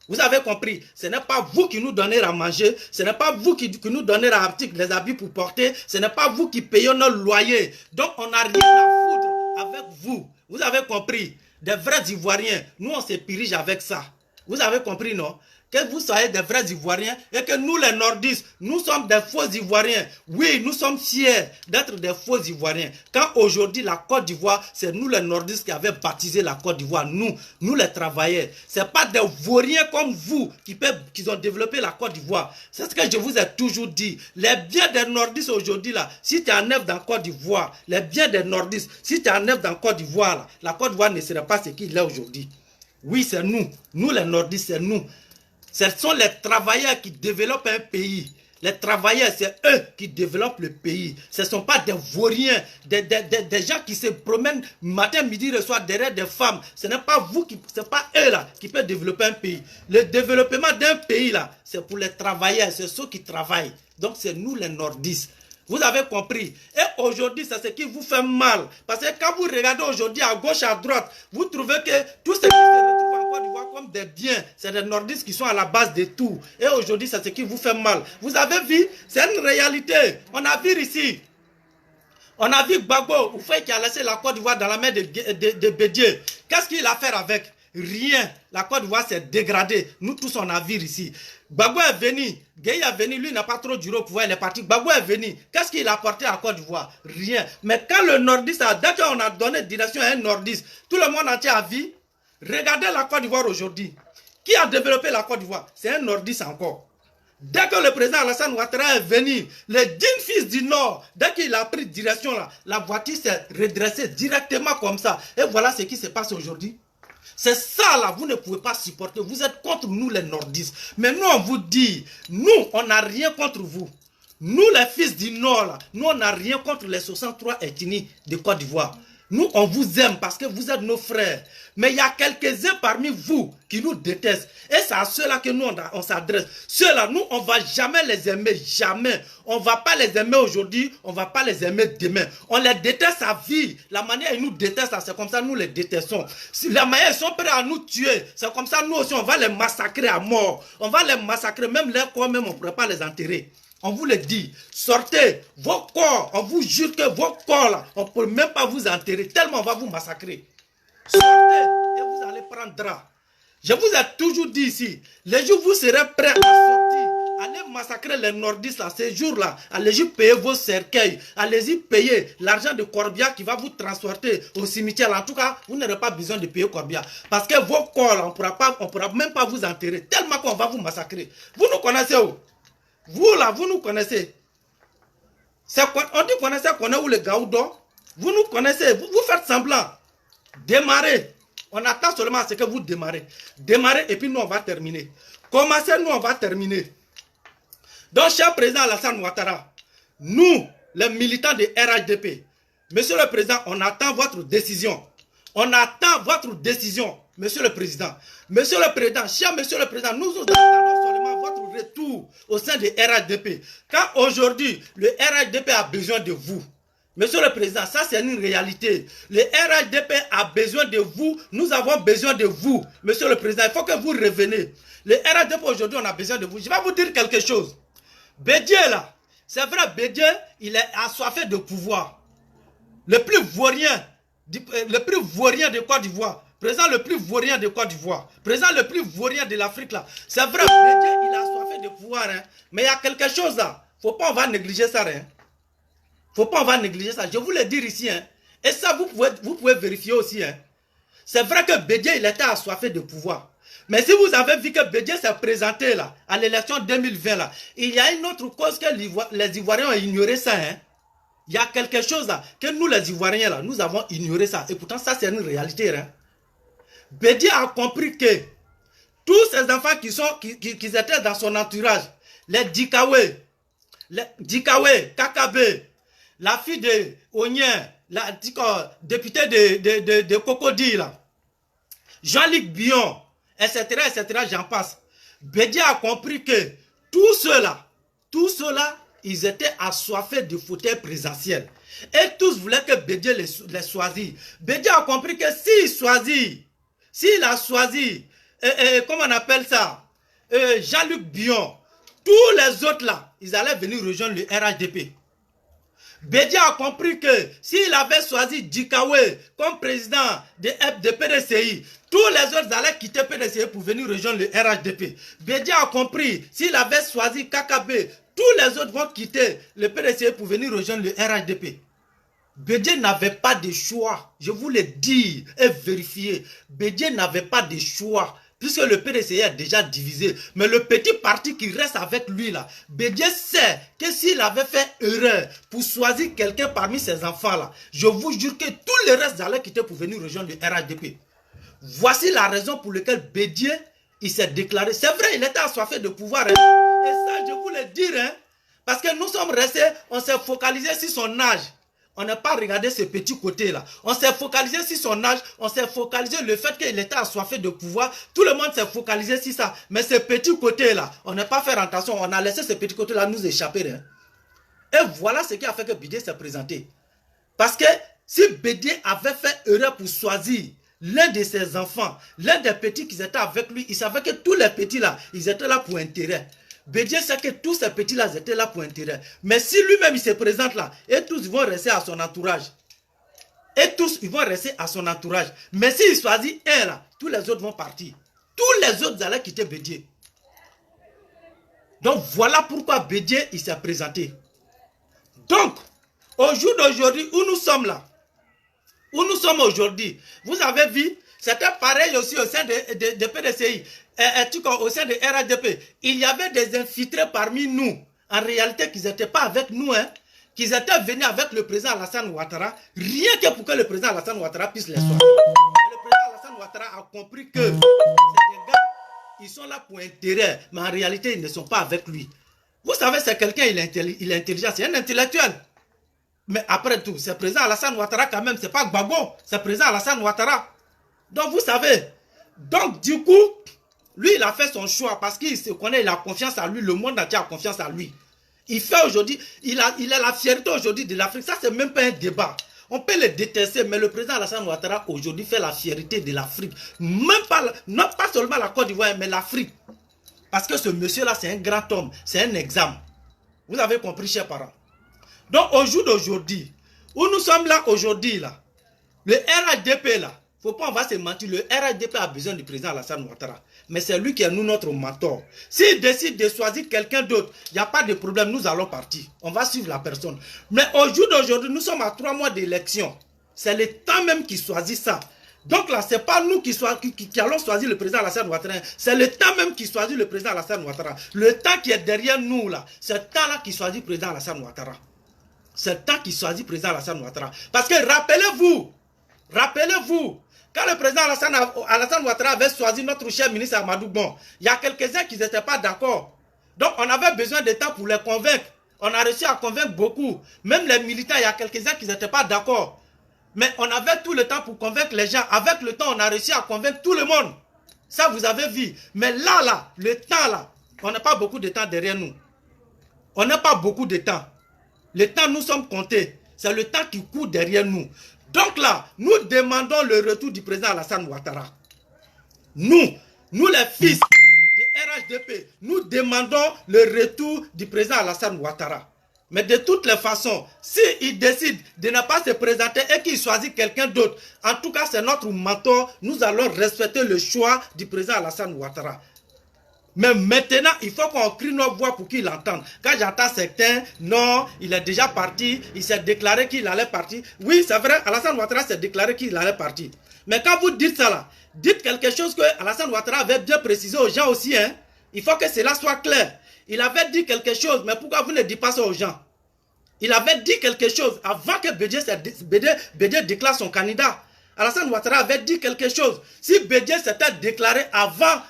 Vous avez compris? Ce n'est pas vous qui nous donnez à manger. Ce n'est pas vous qui nous donnez les habits pour porter. Ce n'est pas vous qui payez nos loyers. Donc, on n'a rien à foutre avec vous. Vous avez compris? Des vrais Ivoiriens, nous, on se dirige avec ça. Vous avez compris, non? Que vous soyez des vrais Ivoiriens et que nous, les nordistes, nous sommes des faux Ivoiriens. Oui, nous sommes fiers d'être des faux Ivoiriens. Quand aujourd'hui, la Côte d'Ivoire, c'est nous, les nordistes, qui avons baptisé la Côte d'Ivoire. Nous les travailleurs. Ce n'est pas des vauriens comme vous qui ont développé la Côte d'Ivoire. C'est ce que je vous ai toujours dit. Les biens des nordistes aujourd'hui, là, si tu es en œuvre dans la Côte d'Ivoire, les biens des nordistes, si tu es en œuvre dans la Côte d'Ivoire, la Côte d'Ivoire ne serait pas ce qu'il est aujourd'hui. Oui, c'est nous. Nous, les nordistes, c'est nous. Ce sont les travailleurs qui développent un pays. Les travailleurs, c'est eux qui développent le pays. Ce ne sont pas des vauriens, des gens qui se promènent matin, midi, le soir derrière des femmes. Ce n'est pas vous c'est pas eux là qui peuvent développer un pays. Le développement d'un pays là, c'est pour les travailleurs, c'est ceux qui travaillent. Donc c'est nous les nordistes. Vous avez compris. Et aujourd'hui, c'est ce qui vous fait mal. Parce que quand vous regardez aujourd'hui à gauche, à droite, vous trouvez que tout ce qui se retrouve en Côte d'Ivoire comme des biens, c'est des nordistes qui sont à la base de tout. Et aujourd'hui, c'est ce qui vous fait mal. Vous avez vu, c'est une réalité. On a vu ici. On a vu Gbagbo, Oufoué qui a laissé la Côte d'Ivoire dans la main de Bédié. Qu'est-ce qu'il a fait avec? Rien. La Côte d'Ivoire s'est dégradée. Nous tous, on a vu ici. Gbagbo est venu. Gueye est venu. Lui n'a pas trop duré au pouvoir. Il est parti. Gbagbo est venu. Qu'est-ce qu'il a apporté à la Côte d'Ivoire? Rien. Mais quand le nordiste, dès qu'on a donné direction à un nordiste, tout le monde entier a vu. Regardez la Côte d'Ivoire aujourd'hui. Qui a développé la Côte d'Ivoire? C'est un nordiste encore. Dès que le président Alassane Ouattara est venu, le digne fils du Nord, dès qu'il a pris direction là, la voiture s'est redressée directement comme ça. Et voilà ce qui se passe aujourd'hui. C'est ça là, vous ne pouvez pas supporter. Vous êtes contre nous les nordistes. Mais nous on vous dit, nous on n'a rien contre vous. Nous les fils du Nord là, nous on n'a rien contre les 63 ethnies de Côte d'Ivoire. Nous, on vous aime parce que vous êtes nos frères. Mais il y a quelques-uns parmi vous qui nous détestent. Et c'est à ceux-là que nous, on s'adresse. Ceux-là, nous, on ne va jamais les aimer. Jamais. On ne va pas les aimer aujourd'hui. On ne va pas les aimer demain. On les déteste à vie. La manière ils nous détestent, c'est comme ça nous les détestons. La manière ils sont prêts à nous tuer, c'est comme ça nous aussi, on va les massacrer à mort. On va les massacrer. Même leurs corps, même, on ne pourrait pas les enterrer. On vous le dit, sortez vos corps, on vous jure que vos corps là, on ne peut même pas vous enterrer, tellement on va vous massacrer. Sortez et vous allez prendre drap. Je vous ai toujours dit ici, les jours où vous serez prêts à sortir, allez massacrer les nordistes là, ces jours-là, allez-y payer vos cercueils, allez-y payer l'argent de Corbia qui va vous transporter au cimetière. En tout cas, vous n'aurez pas besoin de payer Corbia. Parce que vos corps là, on ne pourra même pas vous enterrer, tellement qu'on va vous massacrer. Vous nous connaissez où? Vous là, vous nous connaissez. On dit qu'on est où les Gaoudo. Vous nous connaissez. Vous faites semblant. Démarrez. On attend seulement à ce que vous démarrez. Démarrez et puis nous on va terminer. Commencez, nous on va terminer. Donc, cher président Alassane Ouattara, nous, les militants de RHDP, monsieur le président, on attend votre décision. On attend votre décision, monsieur le président. Monsieur le président, cher monsieur le président, nous attendons seulement votre retour au sein de RHDP. Quand aujourd'hui, le RHDP a besoin de vous. Monsieur le président, ça c'est une réalité. Le RHDP a besoin de vous. Nous avons besoin de vous. Monsieur le président, il faut que vous reveniez. Le RHDP aujourd'hui, on a besoin de vous. Je vais vous dire quelque chose. Bédié là, c'est vrai, Bédié, il est assoiffé de pouvoir. Le plus vaurien de Côte d'Ivoire. Président le plus vaurien de Côte d'Ivoire. Président le plus vaurien de l'Afrique là. C'est vrai, Bédié, il a assoiffé de pouvoir. Hein. Mais il y a quelque chose là. Faut pas, on va négliger ça. Hein. Faut pas, on va négliger ça. Je vous le dire ici. Hein. Et ça, vous pouvez vérifier aussi. Hein. C'est vrai que Bédié, il était assoiffé de pouvoir. Mais si vous avez vu que Bédié s'est présenté là, à l'élection 2020 là, il y a une autre cause que les Ivoiriens ont ignoré ça. Hein. Il y a quelque chose là, que nous les Ivoiriens là, nous avons ignoré ça. Et pourtant, ça c'est une réalité. Hein. Bédié a compris que tous ces enfants qui étaient dans son entourage, les Dikawe, Kakabe, la fille de Onyen, la députée de Cocody là, Jean-Luc Bion, etc., j'en passe. Bédié a compris que tous ceux-là, ils étaient assoiffés de fauteuils présidentiels. Et tous voulaient que Bédié les choisisse. Bédié a compris que s'il a choisi, comment on appelle ça, Jean-Luc Bion, tous les autres là, ils allaient venir rejoindre le RHDP. Bédié a compris que s'il avait choisi Dikawe comme président de PDCI, tous les autres allaient quitter PDCI pour venir rejoindre le RHDP. Bédié a compris s'il avait choisi KKB, tous les autres vont quitter le PDCI pour venir rejoindre le RHDP. Bédié n'avait pas de choix. Je vous le dis et vérifiez. Bédié n'avait pas de choix. Puisque le PDCI est déjà divisé. Mais le petit parti qui reste avec lui là, Bédié sait que s'il avait fait erreur pour choisir quelqu'un parmi ses enfants là, je vous jure que tous les restes allaient quitter pour venir rejoindre le RHDP. Voici la raison pour laquelle Bédié, il s'est déclaré. C'est vrai, il était assoiffé de pouvoir. Hein. Et ça, je vous le dis, hein, parce que nous sommes restés, on s'est focalisé sur son âge. On n'a pas regardé ce petit côté-là. On s'est focalisé sur son âge. On s'est focalisé sur le fait qu'il était assoiffé de pouvoir. Tout le monde s'est focalisé sur ça. Mais ce petit côté-là, on n'a pas fait attention. On a laissé ce petit côté-là nous échapper. Hein. Et voilà ce qui a fait que Bédié s'est présenté. Parce que si Bédié avait fait erreur pour choisir l'un de ses enfants, l'un des petits qui étaient avec lui, il savait que tous les petits-là, ils étaient là pour intérêt. Bédié sait que tous ces petits-là étaient là pour intérêt. Mais si lui-même il se présente là, et tous ils vont rester à son entourage. Et tous ils vont rester à son entourage. Mais s'il choisit un là, tous les autres vont partir. Tous les autres allaient quitter Bédié. Donc voilà pourquoi Bédié il s'est présenté. Donc, au jour d'aujourd'hui, où nous sommes là, où nous sommes aujourd'hui, vous avez vu, c'était pareil aussi au sein de PDCI. Au sein de RHDP, il y avait des infiltrés parmi nous, en réalité, qui n'étaient pas avec nous, hein, qui étaient venus avec le président Alassane Ouattara, rien que pour que le président Alassane Ouattara puisse les choisir. Le président Alassane Ouattara a compris que ces gars, ils sont là pour intérêt, mais en réalité, ils ne sont pas avec lui. Vous savez, c'est quelqu'un, il est intelligent, c'est un intellectuel. Mais après tout, c'est président Alassane Ouattara quand même, c'est pas Gbagbo, c'est président Alassane Ouattara. Donc vous savez, donc du coup, lui il a fait son choix parce qu'il se connaît, il a confiance en lui, le monde entier a confiance en lui. Il fait aujourd'hui, il a la fierté aujourd'hui de l'Afrique, ça c'est même pas un débat. On peut le détester, mais le président Alassane Ouattara aujourd'hui fait la fierté de l'Afrique. Même pas, non pas seulement la Côte d'Ivoire, mais l'Afrique. Parce que ce monsieur-là, c'est un grand homme, c'est un exemple. Vous avez compris, chers parents. Donc, au jour d'aujourd'hui, où nous sommes là aujourd'hui, là, le RHDP, là, faut pas, on va se mentir, le RHDP a besoin du président Alassane Ouattara. Mais c'est lui qui est nous, notre mentor. S'il décide de choisir quelqu'un d'autre, il n'y a pas de problème, nous allons partir. On va suivre la personne. Mais au jour d'aujourd'hui, nous sommes à 3 mois d'élection. C'est le temps même qui choisit ça. Donc là, ce n'est pas nous qui allons choisir le président Alassane Ouattara. C'est le temps même qui choisit le président Alassane Ouattara. Le temps qui est derrière nous, là, c'est le temps-là qui choisit le président Alassane Ouattara. C'est le temps qui choisit le président Alassane Ouattara. Parce que rappelez-vous, quand le président Alassane Ouattara avait choisi notre cher ministre Amadou Bon, il y a quelques-uns qui n'étaient pas d'accord. Donc on avait besoin de temps pour les convaincre. On a réussi à convaincre beaucoup. Même les militants, il y a quelques-uns qui n'étaient pas d'accord. Mais on avait tout le temps pour convaincre les gens. Avec le temps, on a réussi à convaincre tout le monde. Ça, vous avez vu. Mais là, le temps là, on n'a pas beaucoup de temps derrière nous. On n'a pas beaucoup de temps. Le temps, nous sommes comptés. C'est le temps qui court derrière nous. Donc là, nous demandons le retour du président Alassane Ouattara. Nous les fils de RHDP, nous demandons le retour du président Alassane Ouattara. Mais de toutes les façons, s'il décide de ne pas se présenter et qu'il choisit quelqu'un d'autre, en tout cas c'est notre mentor, nous allons respecter le choix du président Alassane Ouattara. Mais maintenant, il faut qu'on crie nos voix pour qu'il entende. Quand j'entends certains, non, il est déjà parti, il s'est déclaré qu'il allait partir. Oui, c'est vrai, Alassane Ouattara s'est déclaré qu'il allait partir. Mais quand vous dites ça là, dites quelque chose que Alassane Ouattara avait bien précisé aux gens aussi. Hein. Il faut que cela soit clair. Il avait dit quelque chose, mais pourquoi vous ne dites pas ça aux gens? Il avait dit quelque chose avant que Bédié déclare son candidat. Alassane Ouattara avait dit quelque chose. Si Bédié s'était déclaré avant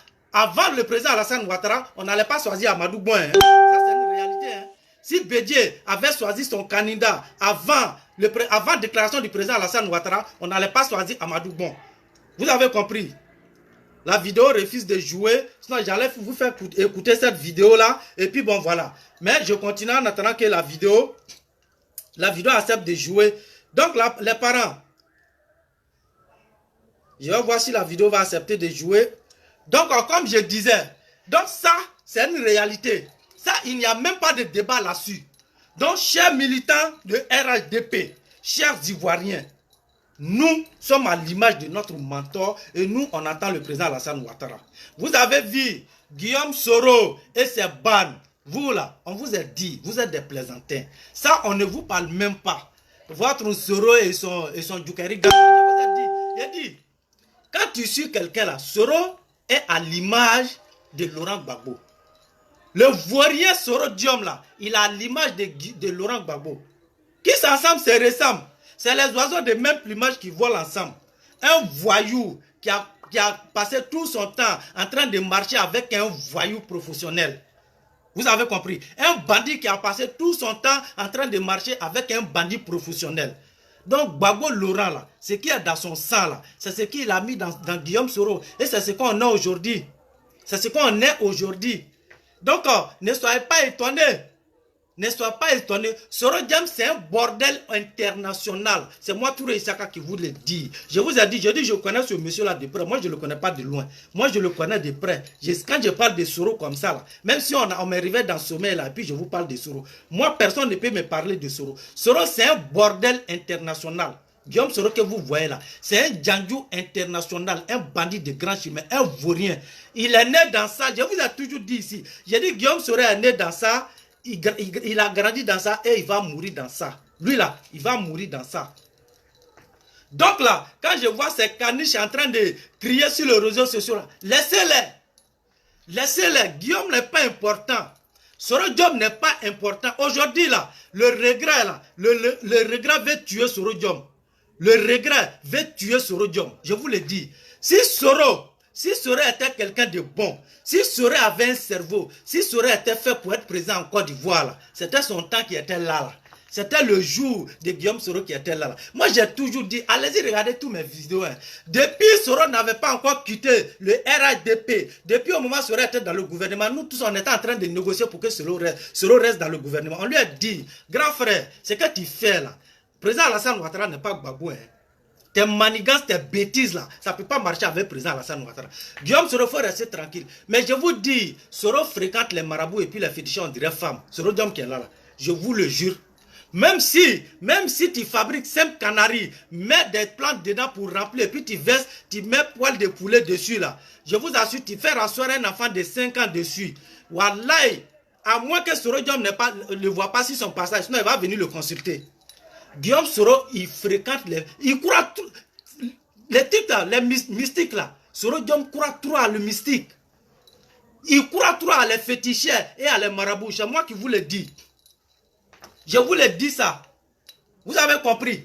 le président Alassane Ouattara, on n'allait pas choisir Amadou Bon. Hein. Ça, c'est une réalité. Hein. Si Bédié avait choisi son candidat avant la déclaration du président Alassane Ouattara, on n'allait pas choisir Amadou Bon. Vous avez compris? La vidéo refuse de jouer. Sinon, j'allais vous faire écouter cette vidéo-là. Et puis, bon, voilà. Mais je continue en attendant que la vidéo accepte de jouer. Donc, les parents, je vais voir si la vidéo va accepter de jouer. Donc, comme je disais, donc ça, c'est une réalité. Ça, il n'y a même pas de débat là-dessus. Donc, chers militants de RHDP, chers Ivoiriens, nous sommes à l'image de notre mentor et nous, on attend le président Alassane Ouattara. Vous avez vu Guillaume Soro et ses bandes. Vous là, on vous a dit, vous êtes des plaisantins. Ça, on ne vous parle même pas. Votre Soro et son Djoukari, je vous ai dit, j'ai dit, quand tu suis quelqu'un là, Soro est à l'image de Laurent Gbagbo. Le vaurien Soro Diom là, il a l'image de Laurent Gbagbo. Qui s'ensemble se ressemblent. C'est les oiseaux de même plumage qui volent ensemble. Un voyou qui a passé tout son temps en train de marcher avec un voyou professionnel. Vous avez compris? Un bandit qui a passé tout son temps en train de marcher avec un bandit professionnel. Donc Gbagbo Laurent là, ce qui est dans son sang là, c'est ce qu'il a mis dans Guillaume Soro. Et c'est ce qu'on a aujourd'hui. C'est ce qu'on est aujourd'hui. Donc ne soyez pas étonnés. Ne soyez pas étonnés. Soro Diom, c'est un bordel international. C'est moi, Touré Isaka, qui vous le dis. Je vous ai dit, je connais ce monsieur-là de près. Moi, je ne le connais pas de loin. Moi, je le connais de près. Quand je parle de Soro comme ça, là, même si on m'arrivait dans le sommet, là, et puis je vous parle de Soro. Moi, personne ne peut me parler de Soro. Soro, c'est un bordel international. Guillaume Soro que vous voyez là, c'est un Djandjou international, un bandit de grand chemin, un vaurien. Il est né dans ça. Je vous ai toujours dit ici. J'ai dit Guillaume Soro est né dans ça. Il a grandi dans ça et il va mourir dans ça. Lui là, il va mourir dans ça. Donc là, quand je vois ces caniches en train de crier sur les réseaux sociaux, laissez-les. Laissez-les. Guillaume n'est pas important. Soro Diom n'est pas important. Aujourd'hui là, le regret là, le regret veut tuer Soro Diom. Le regret veut tuer Soro Diom. Je vous le dis. Si Soro était quelqu'un de bon, si Soro avait un cerveau, si Soro était fait pour être président en Côte d'Ivoire, c'était son temps qui était là. C'était le jour de Guillaume Soro qui était là. Moi, j'ai toujours dit, allez-y regarder tous mes vidéos. Hein. Depuis, Soro n'avait pas encore quitté le RHDP. Depuis au moment où Soro était dans le gouvernement, nous tous, on était en train de négocier pour que Soro reste dans le gouvernement. On lui a dit, grand frère, ce que tu fais là, le président Alassane Ouattara n'est pas Gbagbo. Hein. Tes manigances, tes bêtises là, ça ne peut pas marcher avec le président Alassane Ouattara. Guillaume Soro, il faut rester tranquille. Mais je vous dis, Soro fréquente les marabouts et puis les féticheurs, on dirait femmes. Soro Diom qui est là, je vous le jure. Même si tu fabriques 5 canaries, mets des plantes dedans pour remplir, et puis tu verses, tu mets poil de poulet dessus là. Je vous assure, tu fais rasseoir un enfant de 5 ans dessus. Wallahi, à moins que Soro Diom ne voit pas sur son passage, sinon il va venir le consulter. Guillaume Soro, il fréquente il croit les types là, les mystiques là. Soro Diom croit trop à le mystique. Il croit trop à les féticheurs et à les marabouts. C'est moi qui vous le dis. Je vous le dis ça. Vous avez compris?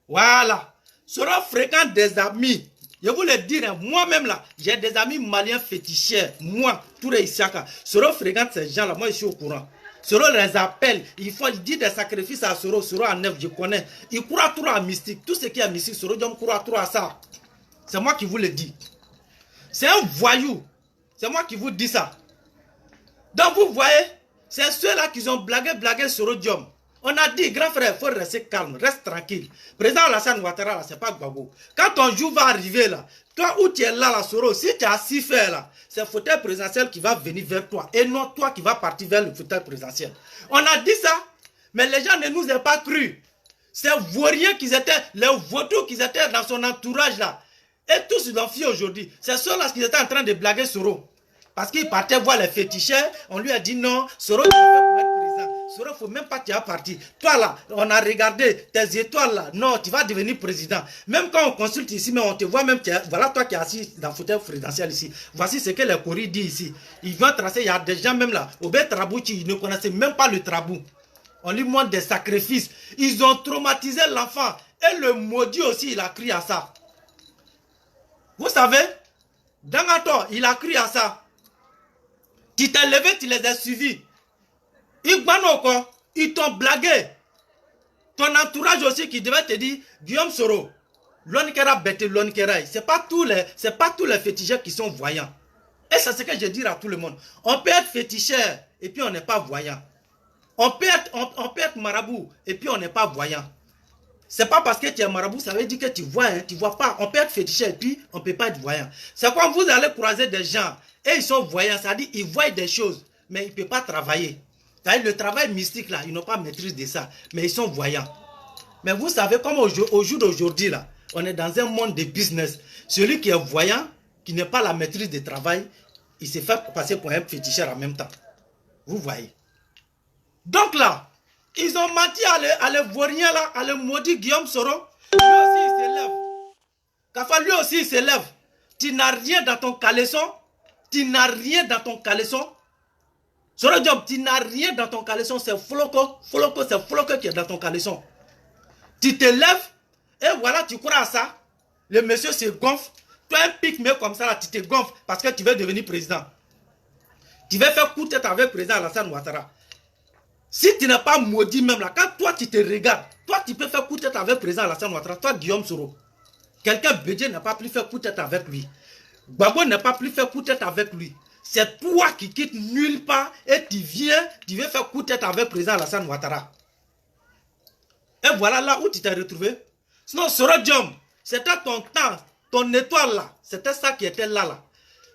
Voilà. Soro fréquente des amis. Je vous le dis, moi-même là, j'ai des amis maliens féticheurs. Moi, Touré Isiaka. Soro fréquente ces gens là. Moi, je suis au courant. Soro les appelle, il dit des sacrifices à Soro, Soro en neuf, je connais. Il croit trop à mystique. Tout ce qui est mystique, Soro Diom croit trop à ça. C'est moi qui vous le dis. C'est un voyou. C'est moi qui vous dis ça. Donc vous voyez, c'est ceux-là qui ont blagué Soro Diom. On a dit, grand frère, il faut rester calme, reste tranquille. Président Alassane Ouattara, là, c'est pas Gbagbo. Quand ton jour va arriver là, toi où tu es là, Soro, si tu as si fait là, c'est le fauteuil présidentiel qui va venir vers toi et non toi qui vas partir vers le fauteuil présidentiel. On a dit ça, mais les gens ne nous ont pas cru. Ces vauriens qui étaient, les vautours qui étaient dans son entourage là, et tous ils ont fui aujourd'hui. C'est ceux-là qui étaient en train de blaguer Soro. Parce qu'il partait voir les féticheurs, on lui a dit non, Soro, tu ne peux pas être président. Soro, il ne faut même pas que tu as parti. Toi là, on a regardé tes étoiles là. Non, tu vas devenir président. Même quand on consulte ici, mais on te voit même, voilà toi qui es assis dans le fauteuil présidentiel ici. Voici ce que les courriers disent ici. Ils vont tracer, il y a des gens même là, au Bé Trabouchi, ils ne connaissaient même pas le trabou. On lui montre des sacrifices. Ils ont traumatisé l'enfant. Et le maudit aussi, il a crié à ça. Vous savez, Dangato, il a crié à ça. Tu t'es levé, tu les as suivis. Ils t'ont blagué. Ton entourage aussi qui devait te dire, Guillaume Soro, l'onkera bête, l'onkera. C'est pas tous les féticheurs qui sont voyants. Et c'est ce que je dis à tout le monde. On peut être féticheur et puis on n'est pas voyant. On peut être marabout et puis on n'est pas voyant. C'est pas parce que tu es marabout, ça veut dire que tu vois, hein, tu vois pas. On peut être féticheur et puis on ne peut pas être voyant. C'est quand vous allez croiser des gens et ils sont voyants, ça dit ils voient des choses, mais ils ne peuvent pas travailler. Le travail mystique là, ils n'ont pas maîtrise de ça, mais ils sont voyants. Mais vous savez, comme au jour d'aujourd'hui là, on est dans un monde de business. Celui qui est voyant, qui n'a pas la maîtrise du travail, il se fait passer pour un féticheur en même temps. Vous voyez. Donc là, ils ont menti à le vaurien là, à le maudit Guillaume Soro. Lui aussi il s'élève. Kafa lui aussi il s'élève. Tu n'as rien dans ton caleçon. Tu n'as rien dans ton caleçon. Soro Diom, tu n'as rien dans ton caleçon. C'est Foloko. Foloko, c'est Foloko qui est dans ton caleçon. Tu te lèves et voilà, tu crois à ça. Le monsieur se gonfle. Toi, un pic mais comme ça, là, tu te gonfles parce que tu veux devenir président. Tu veux faire coup de tête avec le président Alassane Ouattara. Si tu n'es pas maudit même là, quand toi tu te regardes, toi tu peux faire coup de tête avec le président Alassane Ouattara, toi Guillaume Soro. Quelqu'un Bédié n'a pas pu faire coup de tête avec lui. Gbagbo n'a pas pu faire coup de tête avec lui. C'est toi qui quittes nulle part et tu veux faire coup de tête avec le président Alassane Ouattara. Et voilà là où tu t'es retrouvé. Sinon, Soro Diom, c'était ton temps, ton étoile là, c'était ça qui était là.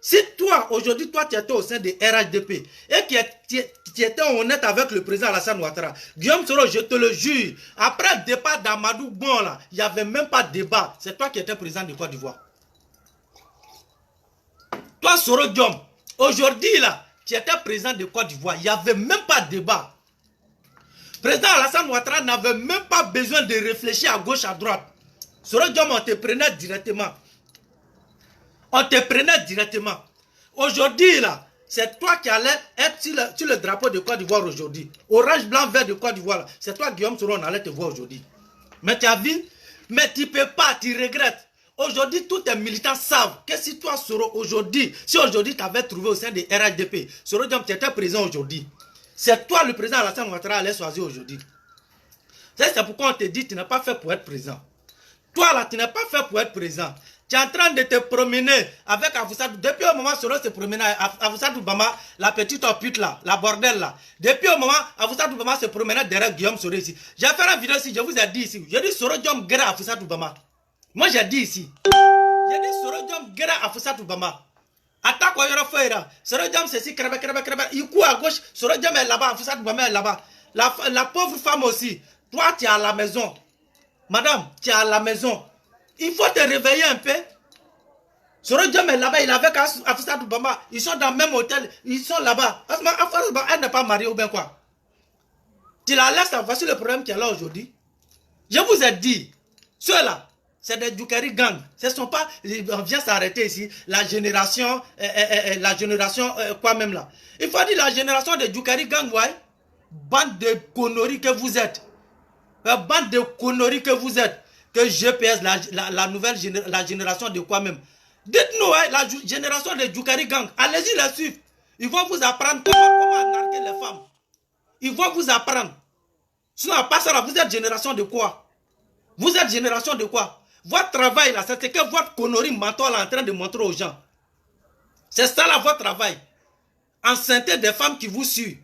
Si toi, aujourd'hui, toi, tu étais au sein de RHDP et que tu étais honnête avec le président Alassane Ouattara, Guillaume Soro, je te le jure, après le départ d'Amadou Bon, là, il n'y avait même pas de débat. C'est toi qui étais président de Côte d'Ivoire. Toi, Soro Diom, aujourd'hui, là, tu étais président de Côte d'Ivoire. Il n'y avait même pas de débat. Le président Alassane Ouattara n'avait même pas besoin de réfléchir à gauche, à droite. Soro Diom, on te prenait directement. On te prenait directement. Aujourd'hui, là, c'est toi qui allais être sur le drapeau de Côte d'Ivoire aujourd'hui. Orange, blanc, vert de Côte d'Ivoire. C'est toi, Guillaume Soro, on allait te voir aujourd'hui. Mais tu as vu, mais tu ne peux pas, tu regrettes. Aujourd'hui, tous tes militants savent que si toi, Soro, aujourd'hui, si aujourd'hui tu avais trouvé au sein des RHDP, Soro Diom, tu étais présent aujourd'hui. C'est toi, le président Alassane Ouattara, allait choisir aujourd'hui. C'est pourquoi on te dit, tu n'es pas fait pour être président. Toi là, tu n'es pas fait pour être président. Tu es en train de te promener avec Afoussat. Depuis au moment où Soro se promenait avec Afoussat Bama, la petite pute là, la bordel là. Depuis au moment où Afoussat Bama se promenait derrière Guillaume Soro ici. J'ai fait une vidéo ici, je vous ai dit ici. J'ai dit Soro Diom Guerre Afoussat Bama. Moi j'ai dit ici. J'ai dit Soro Diom Guerre Afoussat Bama. Attaque quoi il y a Soro Diom c'est ici, crève. Il court à gauche, Soro Diom est là-bas, Afoussat Bama est là-bas. La pauvre femme aussi. Toi tu es à la maison. Madame, tu es à la maison. Il faut te réveiller un peu. Soro Diom est là-bas, il est avec Afoussat Bama. Ils sont dans le même hôtel, ils sont là-bas. Elle n'est pas mariée ou bien quoi. Tu la laisses, voici le problème qu'il y a là aujourd'hui. Je vous ai dit, ceux-là, c'est des Djoukari gang. Ce ne sont pas, on vient s'arrêter ici, la génération quoi même là. Il faut dire la génération des Djoukari gang, ouais. Bande de conneries que vous êtes. Bande de conneries que vous êtes. Que GPS, la nouvelle génération de quoi même. Dites-nous, hein, la génération des Djoukari gang, allez-y les suivre. Ils vont vous apprendre comment narguer les femmes. Ils vont vous apprendre. Sinon, à part ça, vous êtes génération de quoi? Vous êtes génération de quoi? Votre travail là, c'est ce que votre connerie mental est en train de montrer aux gens. C'est ça là votre travail. Enceinte des femmes qui vous suivent.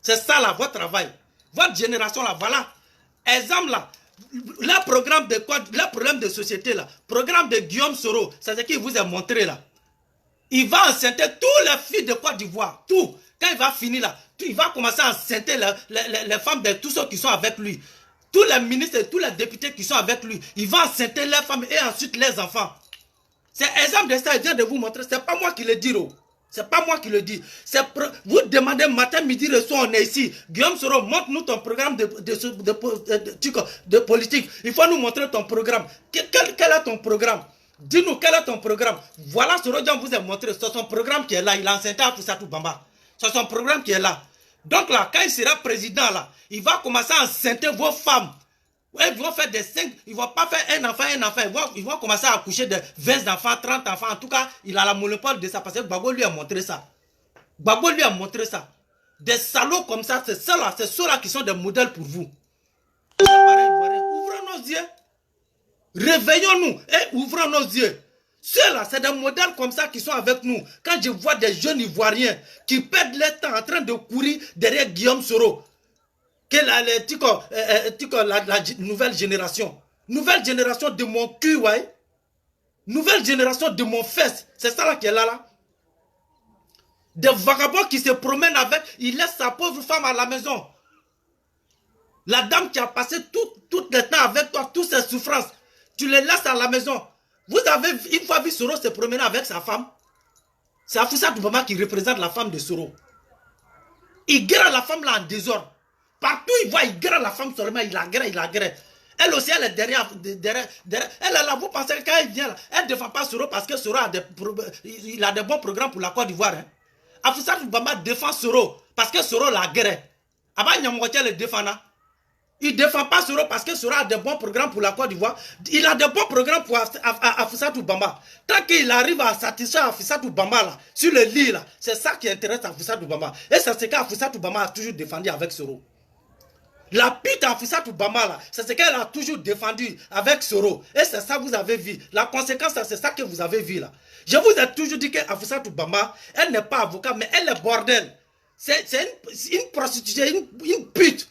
C'est ça là votre travail. Votre génération là, voilà. Exemple là. Le programme de quoi, le problème de société là, programme de Guillaume Soro, c'est ce qu'il vous a montré là. Il va enceinter tous les filles de Côte d'Ivoire, tout. Quand il va finir là, il va commencer à enceinter les femmes de tous ceux qui sont avec lui. Tous les ministres et tous les députés qui sont avec lui. Il va enceinter les femmes et ensuite les enfants. C'est exemple de ça, il vient de vous montrer. C'est pas moi qui le dis. C'est pas moi qui le dis. Vous demandez matin, midi, le soir, on est ici. Guillaume Soro, montre-nous ton programme de politique. Il faut nous montrer ton programme. Quel est ton programme? Dis-nous quel est ton programme. Voilà, Soro Diom vous a montré. C'est son programme qui est là. Il a enceinté Afoussat Bama. C'est son programme qui est là. Donc là, quand il sera président là, il va commencer à enceinter vos femmes. Ils vont faire des 5, ils ne vont pas faire un enfant. Ils vont commencer à accoucher de 20 enfants, 30 enfants. En tout cas, il a la monopole de ça parce que Gbagbo lui a montré ça. Gbagbo lui a montré ça. Des salauds comme ça, c'est ceux-là qui sont des modèles pour vous. Ouvrons nos yeux. Réveillons-nous et ouvrons nos yeux. Ceux-là, c'est des modèles comme ça qui sont avec nous. Quand je vois des jeunes Ivoiriens qui perdent leur temps en train de courir derrière Guillaume Soro, que la nouvelle génération. Nouvelle génération de mon cul, ouais. Nouvelle génération de mon fesse. C'est ça là qui est là. Des vagabonds qui se promènent avec, il laisse sa pauvre femme à la maison. La dame qui a passé tout le temps avec toi, toutes ses souffrances, tu les laisses à la maison. Vous avez une fois vu Soro se promener avec sa femme? C'est Afoussat Bama qui représente la femme de Soro. Il guerre la femme là en désordre. Partout il voit, il guerre la femme seulement, il la guerre. Elle aussi, elle est derrière. Elle est là, vous pensez que quand elle vient là, elle ne défend pas Soro parce que Soro a des bons programmes pour la Côte d'Ivoire. Hein. Afoussat Bama défend Soro parce que Soro la guerre. Avant, Nyamouatia le défend. Il ne défend pas Soro parce que Soro a des bons programmes pour la Côte d'Ivoire. Il a des bons programmes pour Afoussat Bama. Tant qu'il arrive à satisfaire Afoussat Bama là, sur le lit là, c'est ça qui intéresse Afoussat Bama. Et c'est ce qu'Afoussat Bama a toujours défendu avec Soro. La pute Afoussat Bama là, c'est ce qu'elle a toujours défendu avec Soro. Et c'est ça que vous avez vu. La conséquence, c'est ça que vous avez vu là. Je vous ai toujours dit qu'Afoussat Bama, elle n'est pas avocat, mais elle est bordel. C'est une prostituée, une pute.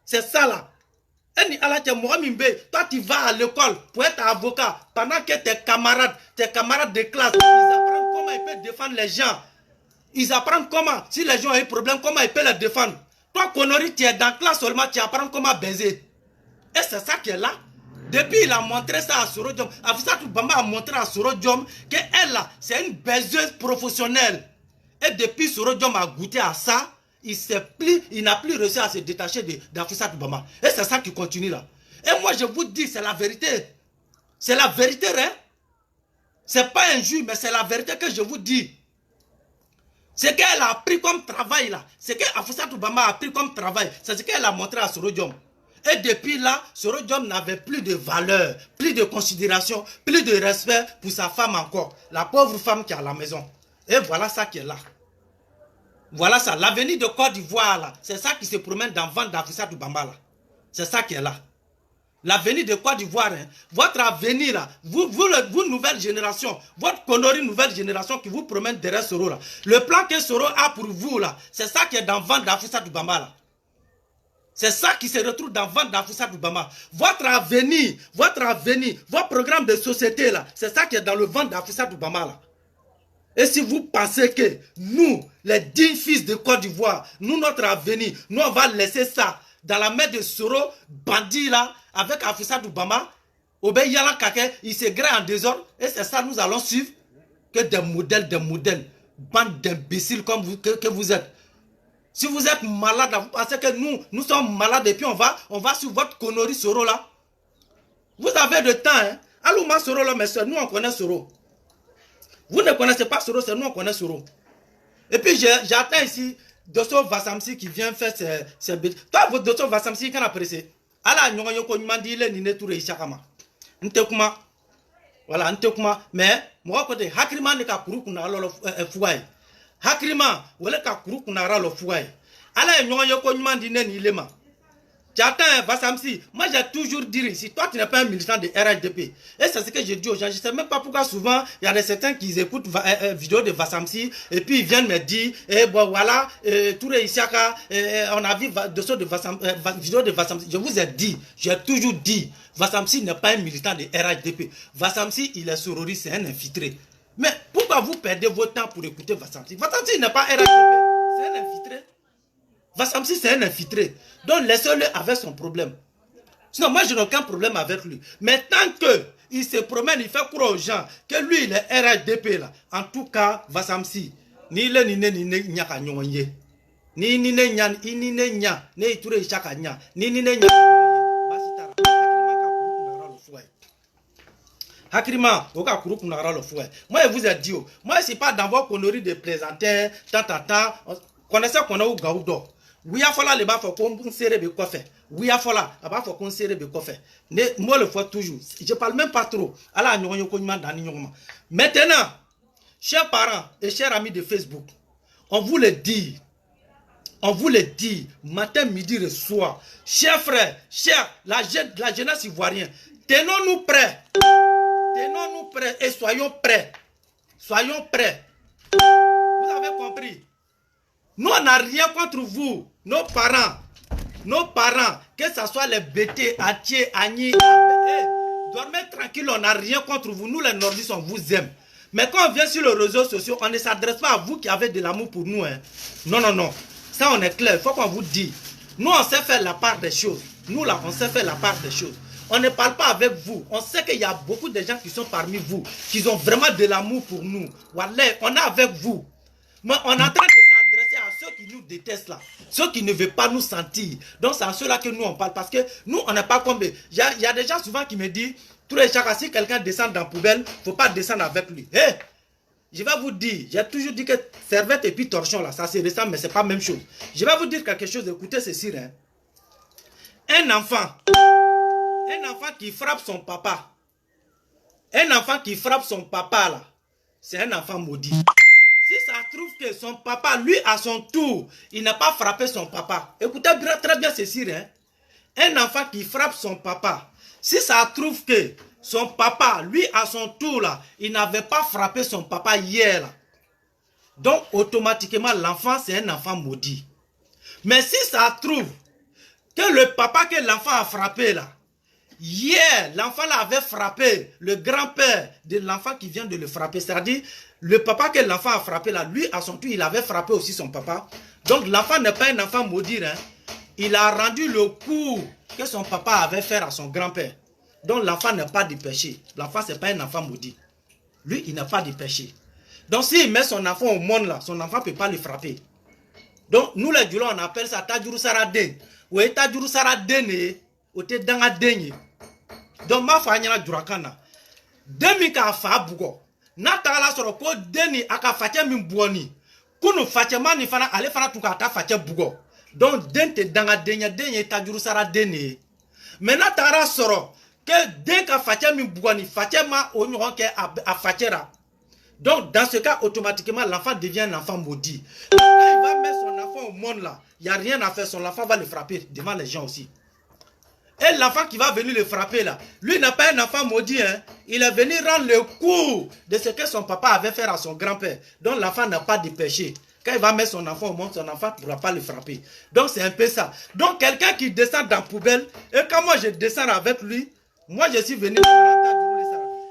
C'est ça là. Toi tu vas à l'école pour être avocat pendant que tes camarades de classe, ils apprennent comment ils peuvent défendre les gens. Ils apprennent comment, si les gens ont un problème, comment ils peuvent les défendre. Toi, connerie, tu es dans la classe seulement, tu apprends comment baiser. Et c'est ça qui est là. Depuis, il a montré ça à Soro Diom. Afoussat Bama a montré à Soro Diom qu'elle là, c'est une baiseuse professionnelle. Et depuis, Soro Diom a goûté à ça. Il n'a plus réussi à se détacher d'Afoussat Bama. Et c'est ça qui continue là. Et moi je vous dis, c'est la vérité. C'est la vérité, hein. C'est pas injure, mais c'est la vérité que je vous dis. Ce qu'elle a appris comme travail là, ce qu'Afoussat Bama a appris comme travail, c'est ce qu'elle a montré à Soro Diom. Et depuis là, Soro Diom n'avait plus de valeur, plus de considération, plus de respect pour sa femme encore. La pauvre femme qui est à la maison. Et voilà ça qui est là. Voilà ça, l'avenir de Côte d'Ivoire là, c'est ça qui se promène dans le ventre d'Afoussat Bama là. C'est ça qui est là. L'avenir de Côte d'Ivoire, hein, votre avenir là, vous nouvelle génération, votre connerie nouvelle génération qui vous promène derrière Soro là. Le plan que Soro a pour vous là, c'est ça qui est dans le ventre d'Afoussa Doubama là. C'est ça qui se retrouve dans le ventre d'Afoussa Doubama. Votre avenir, votre programme de société là, c'est ça qui est dans le ventre d'Afoussa Doubama là. Et si vous pensez que nous, les 10 fils de Côte d'Ivoire, nous, notre avenir, nous on va laisser ça dans la main de Soro, bandit là, avec Afoussa Doubama, Obey Yalan Kake, il se grée en désordre, et c'est ça nous allons suivre, que des modèles, bande d'imbéciles comme vous, que vous êtes. Si vous êtes malade, vous pensez que nous sommes malades et puis on va sur votre connerie Soro là. Vous avez le temps, hein. Alouma Soro là, mais nous on connaît Soro. Vous ne connaissez pas Soro, c'est nous on connaît Soro. Et puis j'attends ici Dosso Vassamsi qui vient faire ses bêtises. Toi, Dosso Vassamsi, quand apprécié. Ala nyonyo ko nyumandi ile ni neture ishakama. Ntekuma. Voilà, ntekuma. Mais moi côté Hakrima ne ka kuru kuna alo fuai. Hakrima wala ka kuru kuna alo fuai. Ala nyonyo ko nyumandi ne ni lema. J'attends Vassamsi. Moi j'ai toujours dit si toi tu n'es pas un militant de RHDP. Et c'est ce que je dis aux gens. Je ne sais même pas pourquoi souvent il y a des certains qui écoutent vidéo de Vassamsi et puis ils viennent me dire bon voilà Touré Isiaka on a vu vidéo de Vassamsi. Je vous ai dit, j'ai toujours dit Vassamsi n'est pas un militant de RHDP. Vassamsi il est sororiste, c'est un infiltré. Mais pourquoi vous perdez votre temps pour écouter Vassamsi? Vassamsi n'est pas RHDP, c'est un infiltré. Vassamsi c'est un infiltré. Donc laissez-le avec son problème. Sinon moi je n'ai aucun problème avec lui. Mais tant que il se promène, il fait croire aux gens que lui il est RHDP là. En tout cas, Vassamsi, ni le ni nyaka nyonye. Ni nya ni nya, ne iture chaka nya. Ni nya. Basitara. Hakrima, oka kuru kunara le fouet. Moi je vous ai dit, moi c'est pas dans vos conneries de plaisanter, tata, connaissez qu'on a ou gaoudo. Oui, il faut là, les bas, faut qu'on serre de quoi faire. Oui, il faut là, là-bas, faut qu'on serre de quoi faire. Moi, le fois toujours. Je parle même pas trop. Alors, maintenant, chers parents et chers amis de Facebook, on vous le dit, matin, midi et soir. Chers frères, la jeunesse ivoirienne, tenons-nous prêts. Tenons-nous prêts et soyons prêts. Soyons prêts. Vous avez compris? Nous, on n'a rien contre vous, nos parents, que ce soit les BT, Atier, Agni, dormez tranquille, on n'a rien contre vous. Nous, les nordistes, on vous aime. Mais quand on vient sur les réseaux sociaux, on ne s'adresse pas à vous qui avez de l'amour pour nous. Hein. Non. Ça, on est clair. Il faut qu'on vous dise. Nous, on sait faire la part des choses. Nous, là, on sait faire la part des choses. On ne parle pas avec vous. On sait qu'il y a beaucoup de gens qui sont parmi vous, qui ont vraiment de l'amour pour nous. Voilà, on est avec vous. Mais on est en train de s'adresser à ceux qui nous détestent là. Ceux qui ne veulent pas nous sentir. Donc c'est à ceux-là que nous on parle. Parce que nous on n'est pas comme... Il y a des gens souvent qui me disent, si quelqu'un descend dans la poubelle, il ne faut pas descendre avec lui. Hey, je vais vous dire, j'ai toujours dit que servette et puis torchon là, ça se ressemble mais ce n'est pas la même chose. Je vais vous dire quelque chose, écoutez ceci. Hein. Un enfant qui frappe son papa, là, c'est un enfant maudit. Si ça trouve que son papa, lui, à son tour, il n'a pas frappé son papa. Écoutez très bien ceci. Hein? Un enfant qui frappe son papa, si ça trouve que son papa, lui, à son tour, là, il n'avait pas frappé son papa hier, là. Donc, automatiquement, l'enfant, c'est un enfant maudit. Mais si ça trouve que le papa que l'enfant a frappé, là, hier, l'enfant l'avait frappé, le grand-père de l'enfant qui vient de le frapper, c'est-à-dire le papa que l'enfant a frappé là, lui à son tour, il avait frappé aussi son papa. Donc l'enfant n'est pas un enfant maudit, hein. Il a rendu le coup que son papa avait fait à son grand-père. Donc l'enfant n'a pas de péché. L'enfant c'est pas un enfant maudit. Lui il n'a pas de péché. Donc s'il met son enfant au monde là, son enfant ne peut pas le frapper. Donc nous les Djoula on appelle ça Tadjourou Saradin. Ou Tadjourou Saradin ou Tedanga Denye. Donc ma fanyana Djurakana. Demi ka fa bugo. Natala soro ko deni aka fatia mimbuoni. Kunu fatia mani fana ale fana tukata fatia bugo. Donc dente danga denya Tadjourou Saradin. Mais natara soro que den ka fatia mimbuoni fatia ma onyoron ke a fatiera. Donc dans ce cas automatiquement l'enfant devient un enfant maudit. Quand il va mettre son enfant au monde là, il n'y a rien à faire, son enfant va le frapper devant les gens aussi. Et l'enfant qui va venir le frapper là, lui n'est pas un enfant maudit. Hein. Il est venu rendre le coup de ce que son papa avait fait à son grand-père. Donc l'enfant n'a pas de péché. Quand il va mettre son enfant au monde, son enfant ne pourra pas le frapper. Donc c'est un peu ça. Donc quelqu'un qui descend dans la poubelle, et quand moi je descends avec lui, moi je suis venu...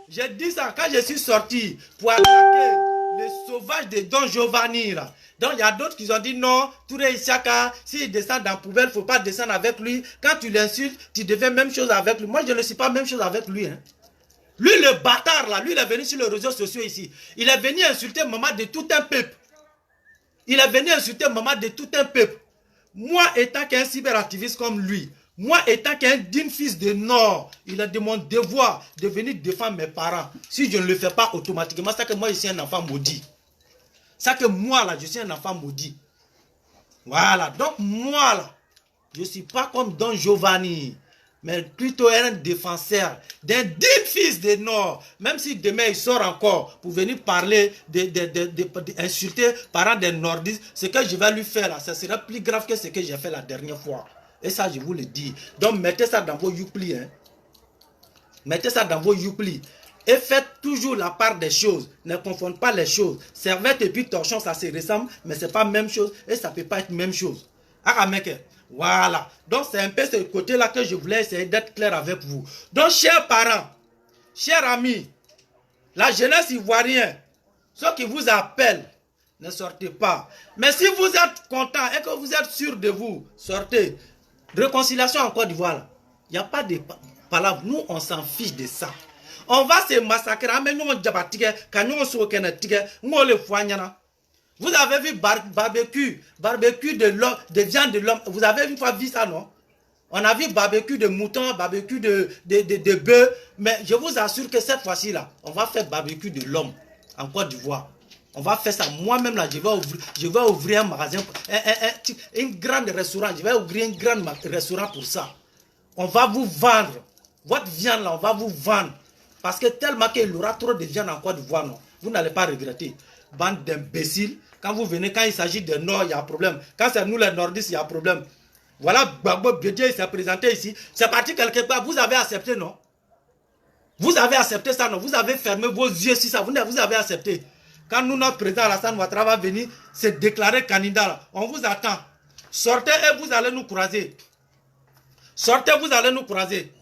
J'ai dit ça quand je suis sorti pour attaquer le sauvage de Don Giovanni là. Donc il y a d'autres qui ont dit non, Touré Isiaka, s'il descend dans la poubelle, il ne faut pas descendre avec lui. Quand tu l'insultes, tu devais même chose avec lui. Moi je ne suis pas même chose avec lui. Hein. Lui le bâtard là, lui il est venu sur les réseaux sociaux ici. Il est venu insulter maman de tout un peuple. Il est venu insulter maman de tout un peuple. Moi étant qu'un cyberactiviste comme lui, moi étant qu'un digne fils de Nord, il est de mon devoir de venir défendre mes parents. Si je ne le fais pas automatiquement, c'est que moi je suis un enfant maudit. C'est que moi là, je suis un enfant maudit. Voilà, donc moi là, je ne suis pas comme Don Giovanni, mais plutôt un défenseur d'un digne fils de Nord. Même si demain il sort encore pour venir parler, d'insulter parents des nordistes, ce que je vais lui faire là, ça sera plus grave que ce que j'ai fait la dernière fois. Et ça, je vous le dis. Donc, mettez ça dans vos youplis. Hein. Mettez ça dans vos youplis. Et faites toujours la part des choses. Ne confondez pas les choses. Servette et puis torchon, ça se ressemble, mais ce n'est pas la même chose. Et ça ne peut pas être la même chose. Voilà. Donc, c'est un peu ce côté-là que je voulais essayer d'être clair avec vous. Donc, chers parents, chers amis, la jeunesse ivoirienne, ceux qui vous appellent, ne sortez pas. Mais si vous êtes content et que vous êtes sûr de vous, sortez. Réconciliation en Côte d'Ivoire, il n'y a pas de palabres. Nous, on s'en fiche de ça. On va se massacrer. Vous avez vu barbecue de viande de l'homme. Vous avez vu ça, non? On a vu barbecue de mouton, barbecue de bœuf. Mais je vous assure que cette fois-ci, là, on va faire barbecue de l'homme en Côte d'Ivoire. On va faire ça. Moi-même, là, je vais ouvrir un magasin, un grand restaurant. Je vais ouvrir un grand restaurant pour ça. On va vous vendre. Votre viande, là, on va vous vendre. Parce que tellement qu'il y aura trop de viande en Côte d'Ivoire, non, vous n'allez pas regretter. Bande d'imbéciles. Quand vous venez, quand il s'agit de Nord, il y a un problème. Quand c'est nous, les Nordistes, il y a un problème. Voilà, Gbagbo Bédié, il s'est présenté ici. C'est parti quelque part. Vous avez accepté, non? Vous avez accepté ça, non? Vous avez fermé vos yeux sur ça. Vous avez accepté. Quand nous, notre président Alassane Ouattara va venir se déclarer candidat, là, on vous attend. Sortez et vous allez nous croiser. Sortez, vous allez nous croiser.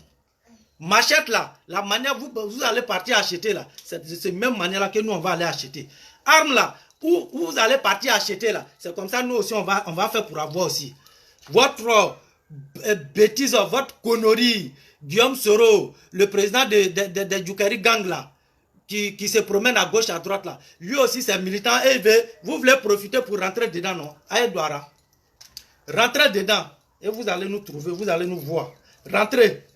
Machette là, la manière vous allez partir acheter là, c'est la même manière là que nous on va aller acheter. Arme là, où vous allez partir acheter là, c'est comme ça nous aussi on va faire pour avoir aussi. Votre bêtise, votre connerie, Guillaume Soro, le président de Djoukari Gang là, qui se promène à gauche, à droite là. Lui aussi c'est militant et vous voulez profiter pour rentrer dedans, non? Aïe Douara. Rentrez dedans et vous allez nous trouver, vous allez nous voir. Rentrez.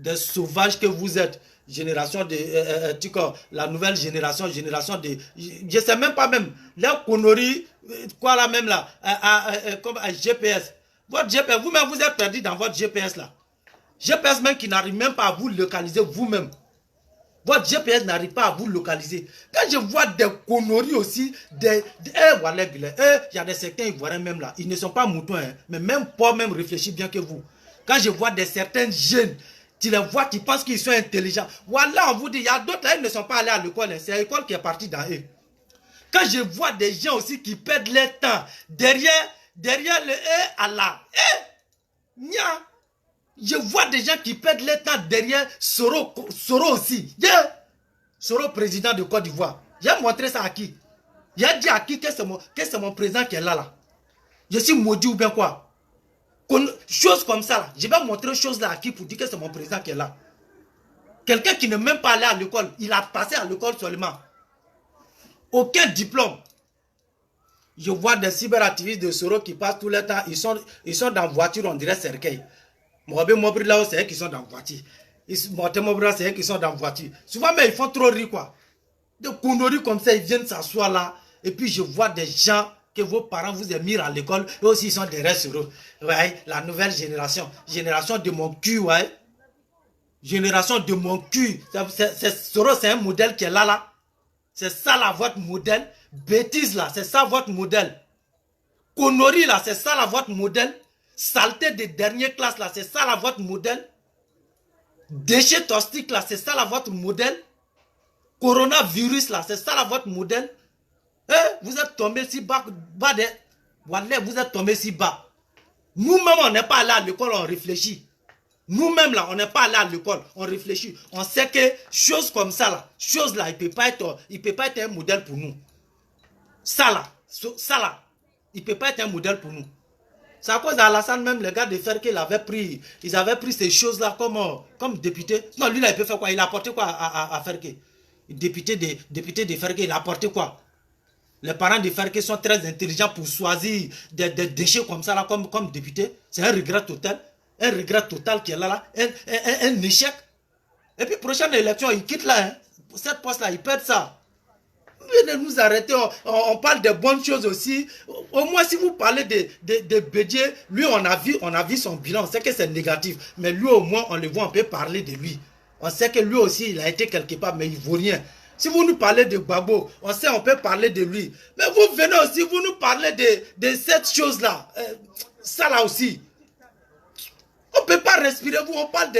Des sauvages que vous êtes. Génération de... la nouvelle génération de... Je ne sais même pas même. La connerie, quoi là même là, comme un GPS. Votre GPS, vous-même vous êtes perdu dans votre GPS là. GPS même qui n'arrive même pas à vous localiser vous-même. Votre GPS n'arrive pas à vous localiser. Quand je vois des conneries aussi, voilà, il y a des certains Ivoiriens même là, ils ne sont pas moutons, hein, mais même pas même réfléchir bien que vous. Quand je vois certains jeunes, tu les vois, tu penses qu'ils sont intelligents. Voilà, on vous dit, il y a d'autres là, ils ne sont pas allés à l'école, hein, c'est l'école qui est partie dans eux. Quand je vois des gens aussi qui perdent leur temps derrière le Allah, je vois des gens qui perdent leur temps derrière Soro aussi. Soro, président de Côte d'Ivoire. J'ai montré ça à qui? J'ai dit à qui que c'est mon président qui est là. Je suis maudit ou bien quoi? Chose comme ça, là. Je vais montrer chose là à qui pour dire que c'est mon président qui est là. Quelqu'un qui n'est même pas allé à l'école, il a passé à l'école seulement. Aucun diplôme. Je vois des cyberactivistes de Soro qui passent tout le temps, ils sont dans voiture, on dirait cercueil. Mobri là, c'est eux qui sont dans voiture. Mobri c'est eux qui sont dans voiture. Souvent, mais ils font trop rire quoi. Des conneries comme ça, ils viennent s'asseoir là. Et puis je vois des gens que vos parents vous ont mis à l'école, eux aussi ils sont derrière sur eux. Ouais, la nouvelle génération. Génération de mon cul, ouais. Génération de mon cul. C'est un modèle qui est là. C'est ça là, votre modèle. Bêtise là, c'est ça votre modèle. Connerie là, c'est ça là, votre modèle. Saleté de dernière classe là, c'est ça là, votre modèle. Déchets toxiques là, c'est ça là votre modèle. Coronavirus là, c'est ça là votre modèle. Vous êtes tombé si bas, de... Wallah, vous êtes tombé si bas. Nous-mêmes, on n'est pas allé à l'école, on réfléchit. Nous-mêmes là, on n'est pas allé à l'école, on réfléchit. On sait que choses comme ça là, choses là, il peut pas être un modèle pour nous. Ça là, il peut pas être un modèle pour nous. C'est à cause d'Alassane même, les gars de Ferke, ils avaient pris ces choses-là comme député. Non, lui là, il peut faire quoi? Il a apporté quoi à Ferke? Député de Ferke, il a apporté quoi? Les parents de Ferke sont très intelligents pour choisir des déchets comme ça là, comme député. C'est un regret total. Un regret total qui est là, un échec. Et puis, prochaine élection, il quitte là. Hein. Cette poste-là, il perd ça. Venez nous arrêter, on parle de bonnes choses aussi. Au moins, si vous parlez de Bédié, lui, on a vu son bilan. On sait que c'est négatif. Mais lui, au moins, on le voit, on peut parler de lui. On sait que lui aussi, il a été quelque part, mais il ne vaut rien. Si vous nous parlez de Gbagbo, on sait, on peut parler de lui. Mais vous venez aussi, vous nous parlez de cette chose-là. Ça là aussi. On ne peut pas respirer, vous, on parle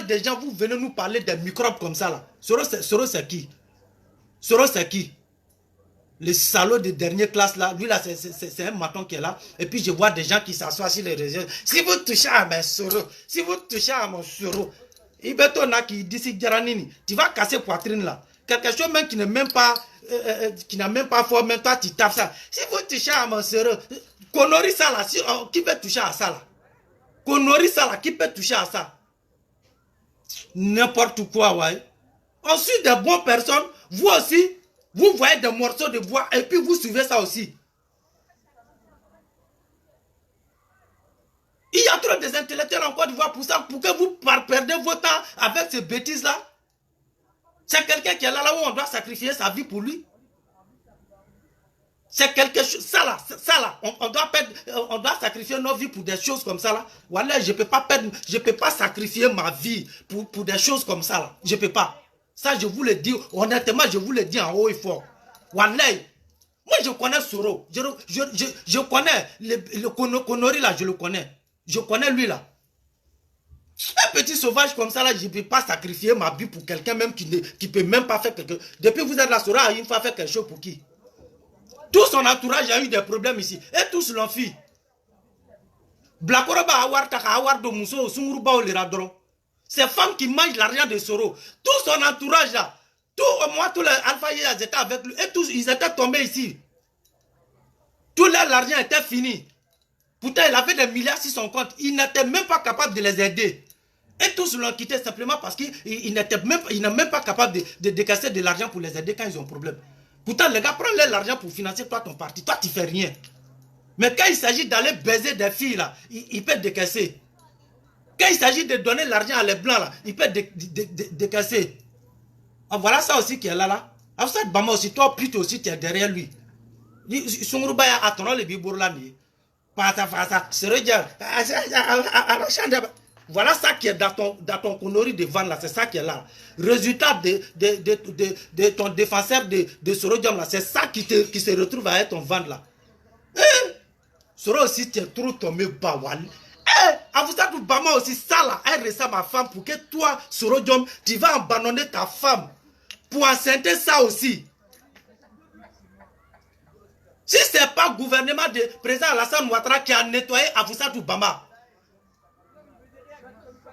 des gens, vous venez nous parler des microbes comme ça là. Soro, c'est qui? Soro, c'est qui? Le salaud de dernière classe là, lui là, c'est un maton qui est là. Et puis je vois des gens qui s'assoient sur les réseaux. Si vous touchez à mes Soro, si vous touchez à mon Soro, Ibetona qui dit si Garanini, tu vas casser poitrine là. Quelque chose même qui n'est même pas, qui n'a même pas fort, même toi tu tapes ça. Si vous touchez à mon Soro, Konori ça là, qui peut toucher à ça là? Konori ça là, qui peut toucher à ça? N'importe quoi, ouais. Ensuite, des bonnes personnes, vous aussi, vous voyez des morceaux de bois et puis vous suivez ça aussi. Il y a trop des intellectuels en Côte d'Ivoire pour ça, pour que vous perdez votre temps avec ces bêtises-là. C'est quelqu'un qui est là où on doit sacrifier sa vie pour lui. C'est quelque chose, ça là, on doit sacrifier nos vies pour des choses comme ça là. Voilà, je peux pas sacrifier ma vie pour des choses comme ça là. Je peux pas. Ça, je vous le dis, honnêtement, je vous le dis en haut et fort. Voilà. Moi, je connais Soro. Je connais le Konori là, je le connais. Je connais lui là. Un petit sauvage comme ça là, je ne peux pas sacrifier ma vie pour quelqu'un même qui ne peut même pas faire quelque chose. Depuis que vous êtes là, Soro a une fois fait quelque chose pour qui? Tout son entourage a eu des problèmes ici. Et tous l'ont fait. Blakoroba Awar Taka Awar do Muso Sunguruba Oliradron. Ces femmes qui mangent l'argent de Soro. Tout son entourage là. Tous les Alpha ils étaient avec lui. Et tous, ils étaient tombés ici. Tout l'argent était fini. Pourtant, il avait des milliards sur son compte. Il n'était même pas capable de les aider. Et tous l'ont quitté simplement parce qu'il n'est même pas capable de décasser de l'argent pour les aider quand ils ont un problème. Pourtant, les gars, prends l'argent pour financer toi ton parti. Toi, tu ne fais rien. Mais quand il s'agit d'aller baiser des filles, là, il peut décaisser. Quand il s'agit de donner l'argent à les blancs, là, il peut décaisser. Ah, voilà ça aussi qui est là, là. Afsat Bama aussi, toi, plutôt aussi, tu es derrière lui. Sungurubaya attendant le bibour là, voilà ça qui est dans ton connerie de vente là, c'est ça qui est là. Résultat de ton défenseur de Sorodium là, c'est ça qui se retrouve à être ton vente là. Soro aussi, tu es trop tombé bas. Avousatou Bama aussi, ça là, elle ressemble ma femme pour que toi, Sorodium, tu vas abandonner ta femme pour enceinter ça aussi. Si ce n'est pas le gouvernement de président Alassane Ouattara qui a nettoyé Avousatou Bama,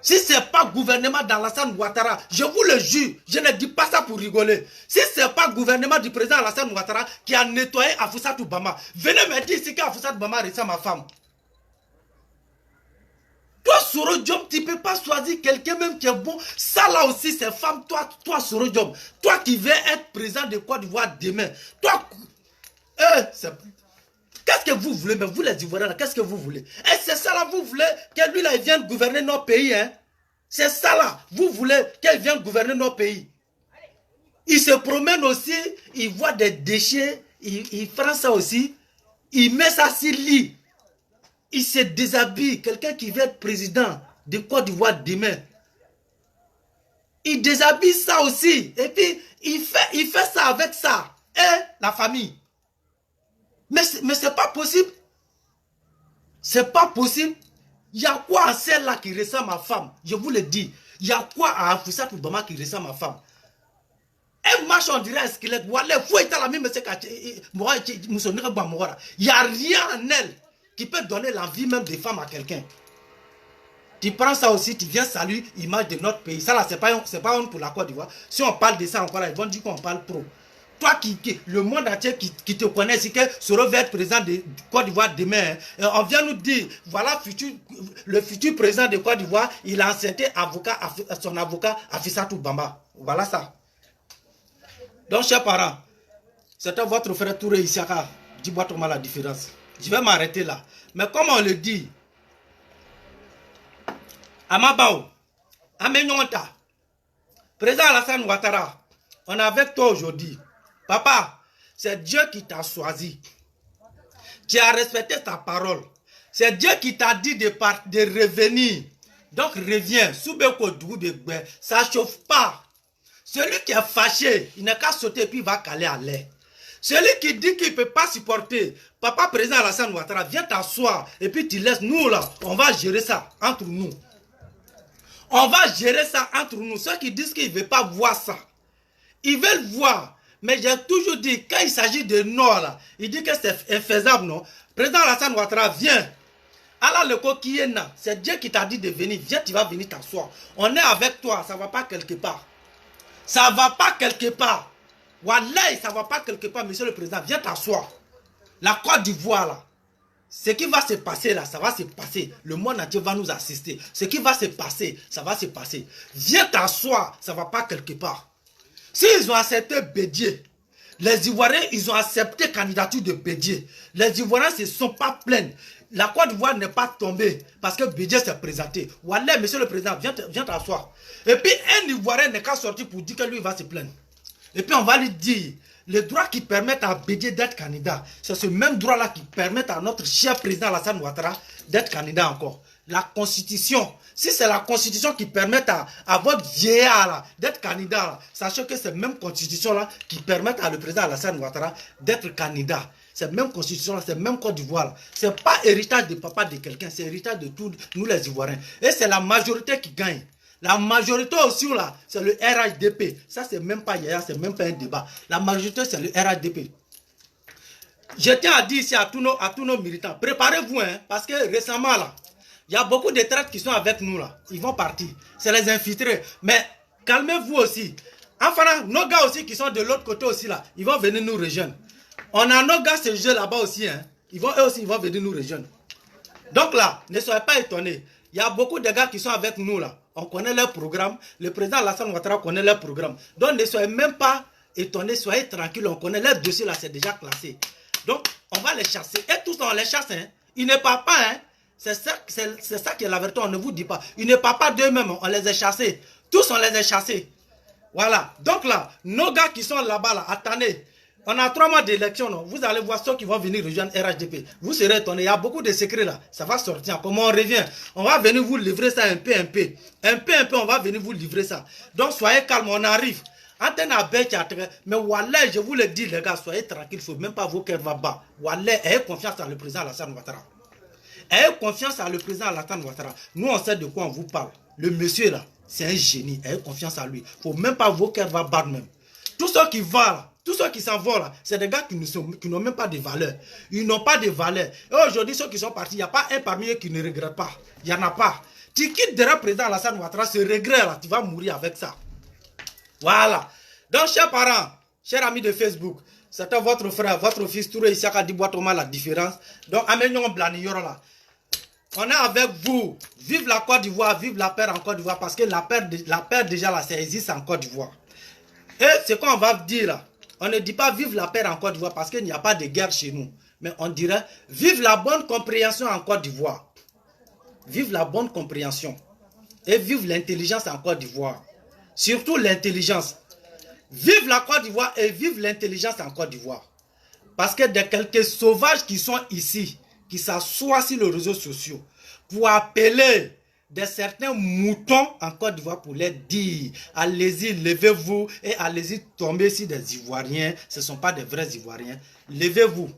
si ce n'est pas le gouvernement d'Alassane Ouattara, je vous le jure, je ne dis pas ça pour rigoler. Si ce n'est pas le gouvernement du président Alassane Ouattara qui a nettoyé Avousatou Bama, venez me dire ici qu'Avousatou Bama ressemble à ma femme. Toi, Soro Diom, tu ne peux pas choisir quelqu'un même qui est bon. Ça là aussi, c'est femme. Toi Soro Diom, toi qui veux être président de Côte d'Ivoire demain, toi, qu'est-ce que vous voulez, mais vous les Ivoiriens, qu'est-ce que vous voulez? Et c'est ça là, vous voulez que lui là, il vienne gouverner nos pays, hein? C'est ça là, vous voulez qu'il vienne gouverner nos pays. Il se promène aussi, il voit des déchets, il prend ça aussi, il met ça sur lui. Il se déshabille, quelqu'un qui veut être président de Côte d'Ivoire demain. Il déshabille ça aussi, et puis il fait ça avec ça, et la famille. Mais c'est pas possible. C'est pas possible. Il y a quoi en celle-là qui ressemble à ma femme? Je vous le dis. Il y a quoi à Afoussat Boubama qui ressemble à ma femme? Elle marche, on dirait un squelette. Il n'y a rien en elle qui peut donner la vie même des femmes à quelqu'un. Tu prends ça aussi, tu viens saluer l'image de notre pays. Ça là, c'est pas honte pour la Côte d'Ivoire. Si on parle de ça encore là, ils vont dire qu'on parle pro. Toi le monde entier qui te connaît, c'est que Soro va être président de Côte d'Ivoire demain. Hein. On vient nous dire, voilà le futur président de Côte d'Ivoire, il a enceinté son avocat Afissatou Bamba. Voilà ça. Donc, chers parents, c'était votre frère Touré Isiaka. Dis-moi comment la différence. Je vais m'arrêter là. Mais comme on le dit, Amabao, Amenyonta, président Alassane Ouattara, on est avec toi aujourd'hui. Papa, c'est Dieu qui t'a choisi. Tu as respecté ta parole. C'est Dieu qui t'a dit de revenir. Donc reviens. Ça ne chauffe pas. Celui qui est fâché, il n'a qu'à sauter et puis il va caler à l'air. Celui qui dit qu'il ne peut pas supporter, papa président Alassane Ouattara, viens t'asseoir et puis tu laisses nous là. On va gérer ça entre nous. On va gérer ça entre nous. Ceux qui disent qu'ils ne veulent pas voir ça, ils veulent voir. Mais j'ai toujours dit, quand il s'agit de Nord, là, il dit que c'est infaisable, non? Président Alassane Ouattara, viens. Alors le coquillé, c'est Dieu qui t'a dit de venir. Viens, tu vas venir t'asseoir. On est avec toi, ça ne va pas quelque part. Ça ne va pas quelque part. Wallahi, ça ne va pas quelque part, monsieur le président. Viens t'asseoir. La Côte d'Ivoire, là. Ce qui va se passer là, ça va se passer. Le monde entier va nous assister. Ce qui va se passer, ça va se passer. Viens t'asseoir, ça ne va pas quelque part. S'ils ont accepté Bédié, les Ivoiriens, ils ont accepté la candidature de Bédié. Les Ivoiriens ne se sont pas plaints. La Côte d'Ivoire n'est pas tombée parce que Bédié s'est présenté. Wallah, monsieur le président, viens t'asseoir. Et puis un Ivoirien n'est qu'à sortir pour dire que lui, il va se plaindre. Et puis on va lui dire, les droits qui permettent à Bédié d'être candidat, c'est ce même droit-là qui permet à notre cher président Alassane Ouattara d'être candidat encore. La Constitution, si c'est la Constitution qui permet à votre vieillard d'être candidat, là, sachez que c'est la même Constitution-là qui permet à le président Alassane Ouattara d'être candidat. Cette même Constitution-là, c'est même Côte d'Ivoire. Ce n'est pas héritage de papa de quelqu'un, c'est héritage de tous nous les Ivoiriens. Et c'est la majorité qui gagne. La majorité aussi, là, c'est le RHDP. Ça, c'est même pas hier, c'est même pas un débat. La majorité, c'est le RHDP. Je tiens à dire ici à tous nos militants, préparez-vous, hein, parce que récemment, là, il y a beaucoup de traites qui sont avec nous, là. Ils vont partir. C'est les infiltrés. Mais calmez-vous aussi. Enfin, nos gars aussi qui sont de l'autre côté aussi, là, ils vont venir nous rejoindre. On a nos gars, ces jeux là-bas aussi, hein. Eux aussi, ils vont venir nous rejoindre. Donc là, ne soyez pas étonnés. Il y a beaucoup de gars qui sont avec nous, là. On connaît leur programme. Le président Alassane Ouattara connaît leur programme. Donc ne soyez même pas étonnés, soyez tranquilles. On connaît leur dossier là, c'est déjà classé. Donc on va les chasser. Et tous on les chasse. Hein. Ils ne partent pas. Hein. C'est ça qui est la vérité. On ne vous dit pas. Ils ne partent pas d'eux-mêmes. On les a chassés. Tous on les a chassés. Voilà. Donc là, nos gars qui sont là-bas, là, attendez. On a 3 mois d'élection, vous allez voir ceux qui vont venir rejoindre RHDP. Vous serez étonnés, il y a beaucoup de secrets là. Ça va sortir. Comment on revient? On va venir vous livrer ça un peu. On va venir vous livrer ça. Donc soyez calmes, on arrive. Antenne à mais Wallah, je vous le dis les gars, soyez tranquilles, il ne faut même pas vos cœurs va bas. Wallah, ayez confiance dans le président Alassane Ouattara. Ayez confiance dans le président Alassane Ouattara. Nous on sait de quoi on vous parle. Le monsieur là, c'est un génie. Ayez confiance en lui. Il ne faut même pas vos cœurs va battre même. Tous ceux qui vont là, tous ceux qui s'en vont là, c'est des gars qui n'ont même pas de valeur. Ils n'ont pas de valeur. Et aujourd'hui, ceux qui sont partis, il n'y a pas un parmi eux qui ne regrette pas. Il n'y en a pas. Tu quittes derrière le président Alassane Ouattara, ce regret là, tu vas mourir avec ça. Voilà. Donc, chers parents, chers amis de Facebook, c'était votre frère, votre fils Touré Isiaka Diboitoma la différence. Donc, Amenyon Blani Yorola. On est avec vous. Vive la Côte d'Ivoire, vive la paix en Côte d'Ivoire, parce que la paix déjà là, ça existe en Côte d'Ivoire. Et c'est quoi on va dire là? On ne dit pas vive la paix en Côte d'Ivoire parce qu'il n'y a pas de guerre chez nous. Mais on dirait vive la bonne compréhension en Côte d'Ivoire. Vive la bonne compréhension. Et vive l'intelligence en Côte d'Ivoire. Surtout l'intelligence. Vive la Côte d'Ivoire et vive l'intelligence en Côte d'Ivoire. Parce que de quelques sauvages qui sont ici, qui s'assoient sur les réseaux sociaux, pour appeler de certains moutons en Côte d'Ivoire pour les dire allez-y, levez-vous et allez-y tomber sur des Ivoiriens. Ce ne sont pas des vrais Ivoiriens. Levez-vous.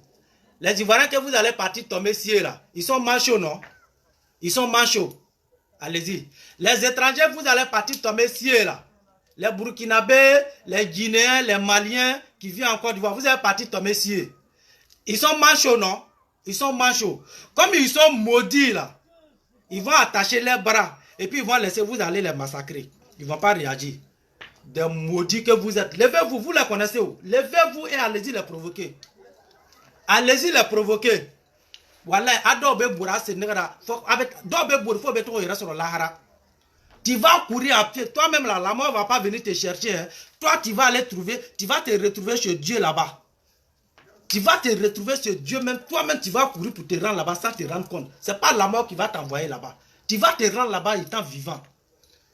Les Ivoiriens que vous allez partir tomber sur là, ils sont manchots, non? Ils sont manchots. Allez-y. Les étrangers, vous allez partir tomber ici là. Les Burkinabés, les Guinéens, les Maliens qui viennent en Côte d'Ivoire, vous allez partir tomber ici. Ils sont manchots, non? Ils sont manchots. Comme ils sont maudits là, ils vont attacher leurs bras et puis ils vont laisser vous aller les massacrer. Ils ne vont pas réagir. Des maudits que vous êtes. Levez-vous, vous les connaissez où? Levez-vous et allez-y les provoquer. Allez-y les provoquer. Voilà, adobe boura c'est nègre. Avec dobe bour, faut mettre au sur l'ahara. Tu vas courir à pied. Toi-même là, la mort va pas venir te chercher. Hein. Toi, tu vas aller trouver, tu vas te retrouver chez Dieu là-bas. Tu vas te retrouver chez Dieu même. Toi-même, tu vas courir pour te rendre là-bas sans te rendre compte. C'est pas la mort qui va t'envoyer là-bas. Tu vas te rendre là-bas étant vivant.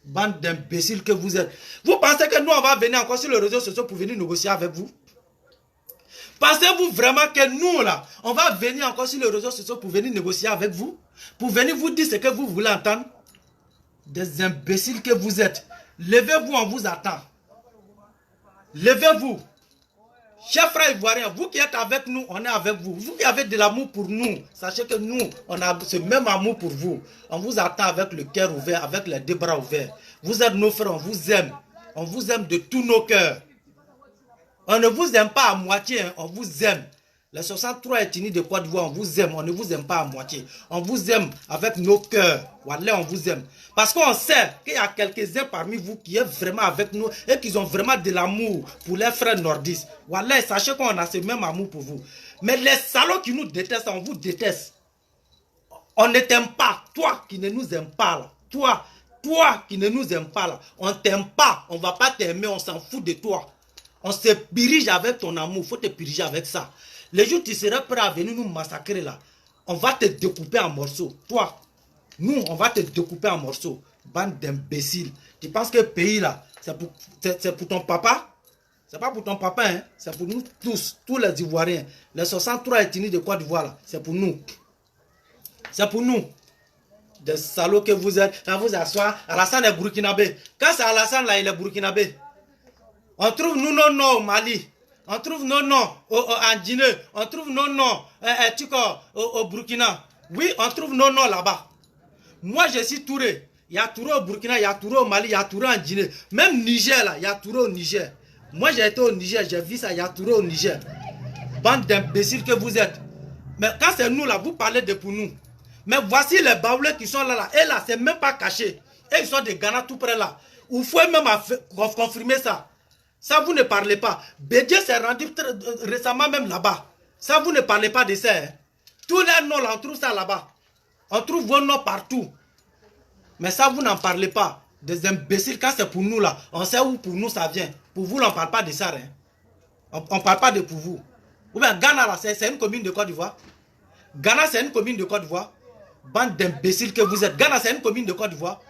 Bande d'imbéciles que vous êtes. Vous pensez que nous, on va venir encore sur les réseaux sociaux pour venir négocier avec vous? Pensez-vous vraiment que nous, là, on va venir encore sur les réseaux sociaux pour venir négocier avec vous? Pour venir vous dire ce que vous voulez entendre? Des imbéciles que vous êtes. Levez-vous, on vous attend. Levez-vous. Chers frères ivoiriens, vous qui êtes avec nous, on est avec vous. Vous qui avez de l'amour pour nous, sachez que nous, on a ce même amour pour vous. On vous attend avec le cœur ouvert, avec les deux bras ouverts. Vous êtes nos frères, on vous aime. On vous aime de tous nos cœurs. On ne vous aime pas à moitié, hein, on vous aime. Les 63 ethnies de Côte d'Ivoire, on vous aime, on ne vous aime pas à moitié. On vous aime avec nos cœurs. Voilà, on vous aime. Parce qu'on sait qu'il y a quelques-uns parmi vous qui sont vraiment avec nous et qui ont vraiment de l'amour pour les frères nordistes. Voilà, sachez qu'on a ce même amour pour vous. Mais les salauds qui nous détestent, on vous déteste. On ne t'aime pas. Toi qui ne nous aime pas, là. Toi qui ne nous aime pas, là. On ne t'aime pas. On ne va pas t'aimer, on s'en fout de toi. On se dirige avec ton amour. Il faut te diriger avec ça. Les jours où tu seras prêt à venir nous massacrer là, on va te découper en morceaux. Toi, nous, on va te découper en morceaux. Bande d'imbéciles. Tu penses que le pays là, c'est pour ton papa? C'est pas pour ton papa, hein? C'est pour nous tous les Ivoiriens. Les 63 ethnies de Côte d'Ivoire là, c'est pour nous. C'est pour nous. Des salauds que vous êtes. Quand vous asseoir, Alassane est burkinabé. Quand c'est Alassane là, il est burkinabé. On trouve nos noms au Mali. On trouve nos noms en Guinée. On trouve nos noms au Burkina. Oui, on trouve nos noms là-bas. Moi, je suis Touré. Il y a Touré au Burkina, il y a Touré au Mali, il y a Touré en Guinée. Même Niger, là, il y a Touré au Niger. Moi, j'ai été au Niger, j'ai vu ça, il y a Touré au Niger. Bande d'imbéciles que vous êtes. Mais quand c'est nous, là, vous parlez de pour nous. Mais voici les baoulés qui sont là. Et là, c'est même pas caché. Et ils sont des Ghana tout près là. Il faut même confirmer ça. Ça, vous ne parlez pas. Bédié s'est rendu récemment même là-bas. Ça, vous ne parlez pas de ça. Hein. Tous les noms, là, on trouve ça là-bas. On trouve vos noms partout. Mais ça, vous n'en parlez pas. Des imbéciles, quand c'est pour nous, là, on sait où pour nous ça vient. Pour vous, là, on ne parle pas de ça. Hein. On ne parle pas de pour vous. Ou bien Ghana, là, c'est une commune de Côte d'Ivoire. Ghana, c'est une commune de Côte d'Ivoire. Bande d'imbéciles que vous êtes. Ghana, c'est une commune de Côte d'Ivoire.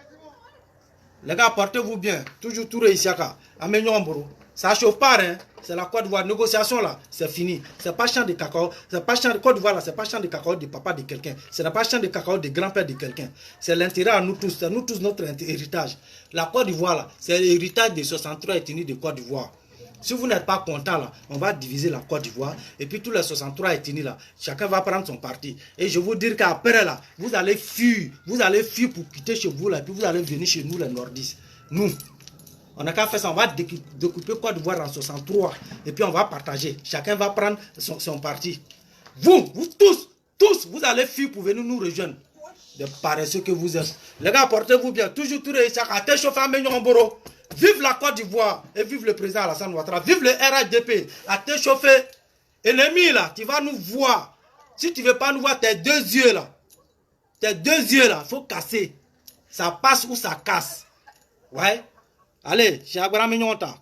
Les gars, portez-vous bien. Toujours Touré Isiaka. Amenyomboro. Ça chauffe pas, hein. C'est la Côte d'Ivoire. Négociation là, c'est fini. C'est pas champ de cacao. C'est pas champ de Côte d'Ivoire là, c'est pas champ de cacao de papa de quelqu'un. Ce n'est pas champ de cacao de grand-père de quelqu'un. C'est l'intérêt à nous tous. C'est nous tous notre héritage. La Côte d'Ivoire là, c'est l'héritage des 63 ethnies de Côte d'Ivoire. Si vous n'êtes pas content là, on va diviser la Côte d'Ivoire. Et puis tous les 63 ethnies là, chacun va prendre son parti. Et je vous dire qu'après là, vous allez fuir. Vous allez fuir pour quitter chez vous là. Et puis vous allez venir chez nous les nordistes. Nous. On n'a qu'à faire ça, on va découper Côte d'Ivoire en 63 et puis on va partager. Chacun va prendre son parti. Vous tous, vous allez fuir pour venir nous rejoindre. Des paresseux que vous êtes. Les gars, portez-vous bien. Toujours Touré Isiaka. Vive la Côte d'Ivoire et vive le président Alassane Ouattara. Vive le RHDP. À t'échauffer. Ennemi là, tu vas nous voir. Si tu ne veux pas nous voir, tes deux yeux là. Tes deux yeux là, il faut casser. Ça passe ou ça casse. Ouais. Allez, chez Abraham Mignonta.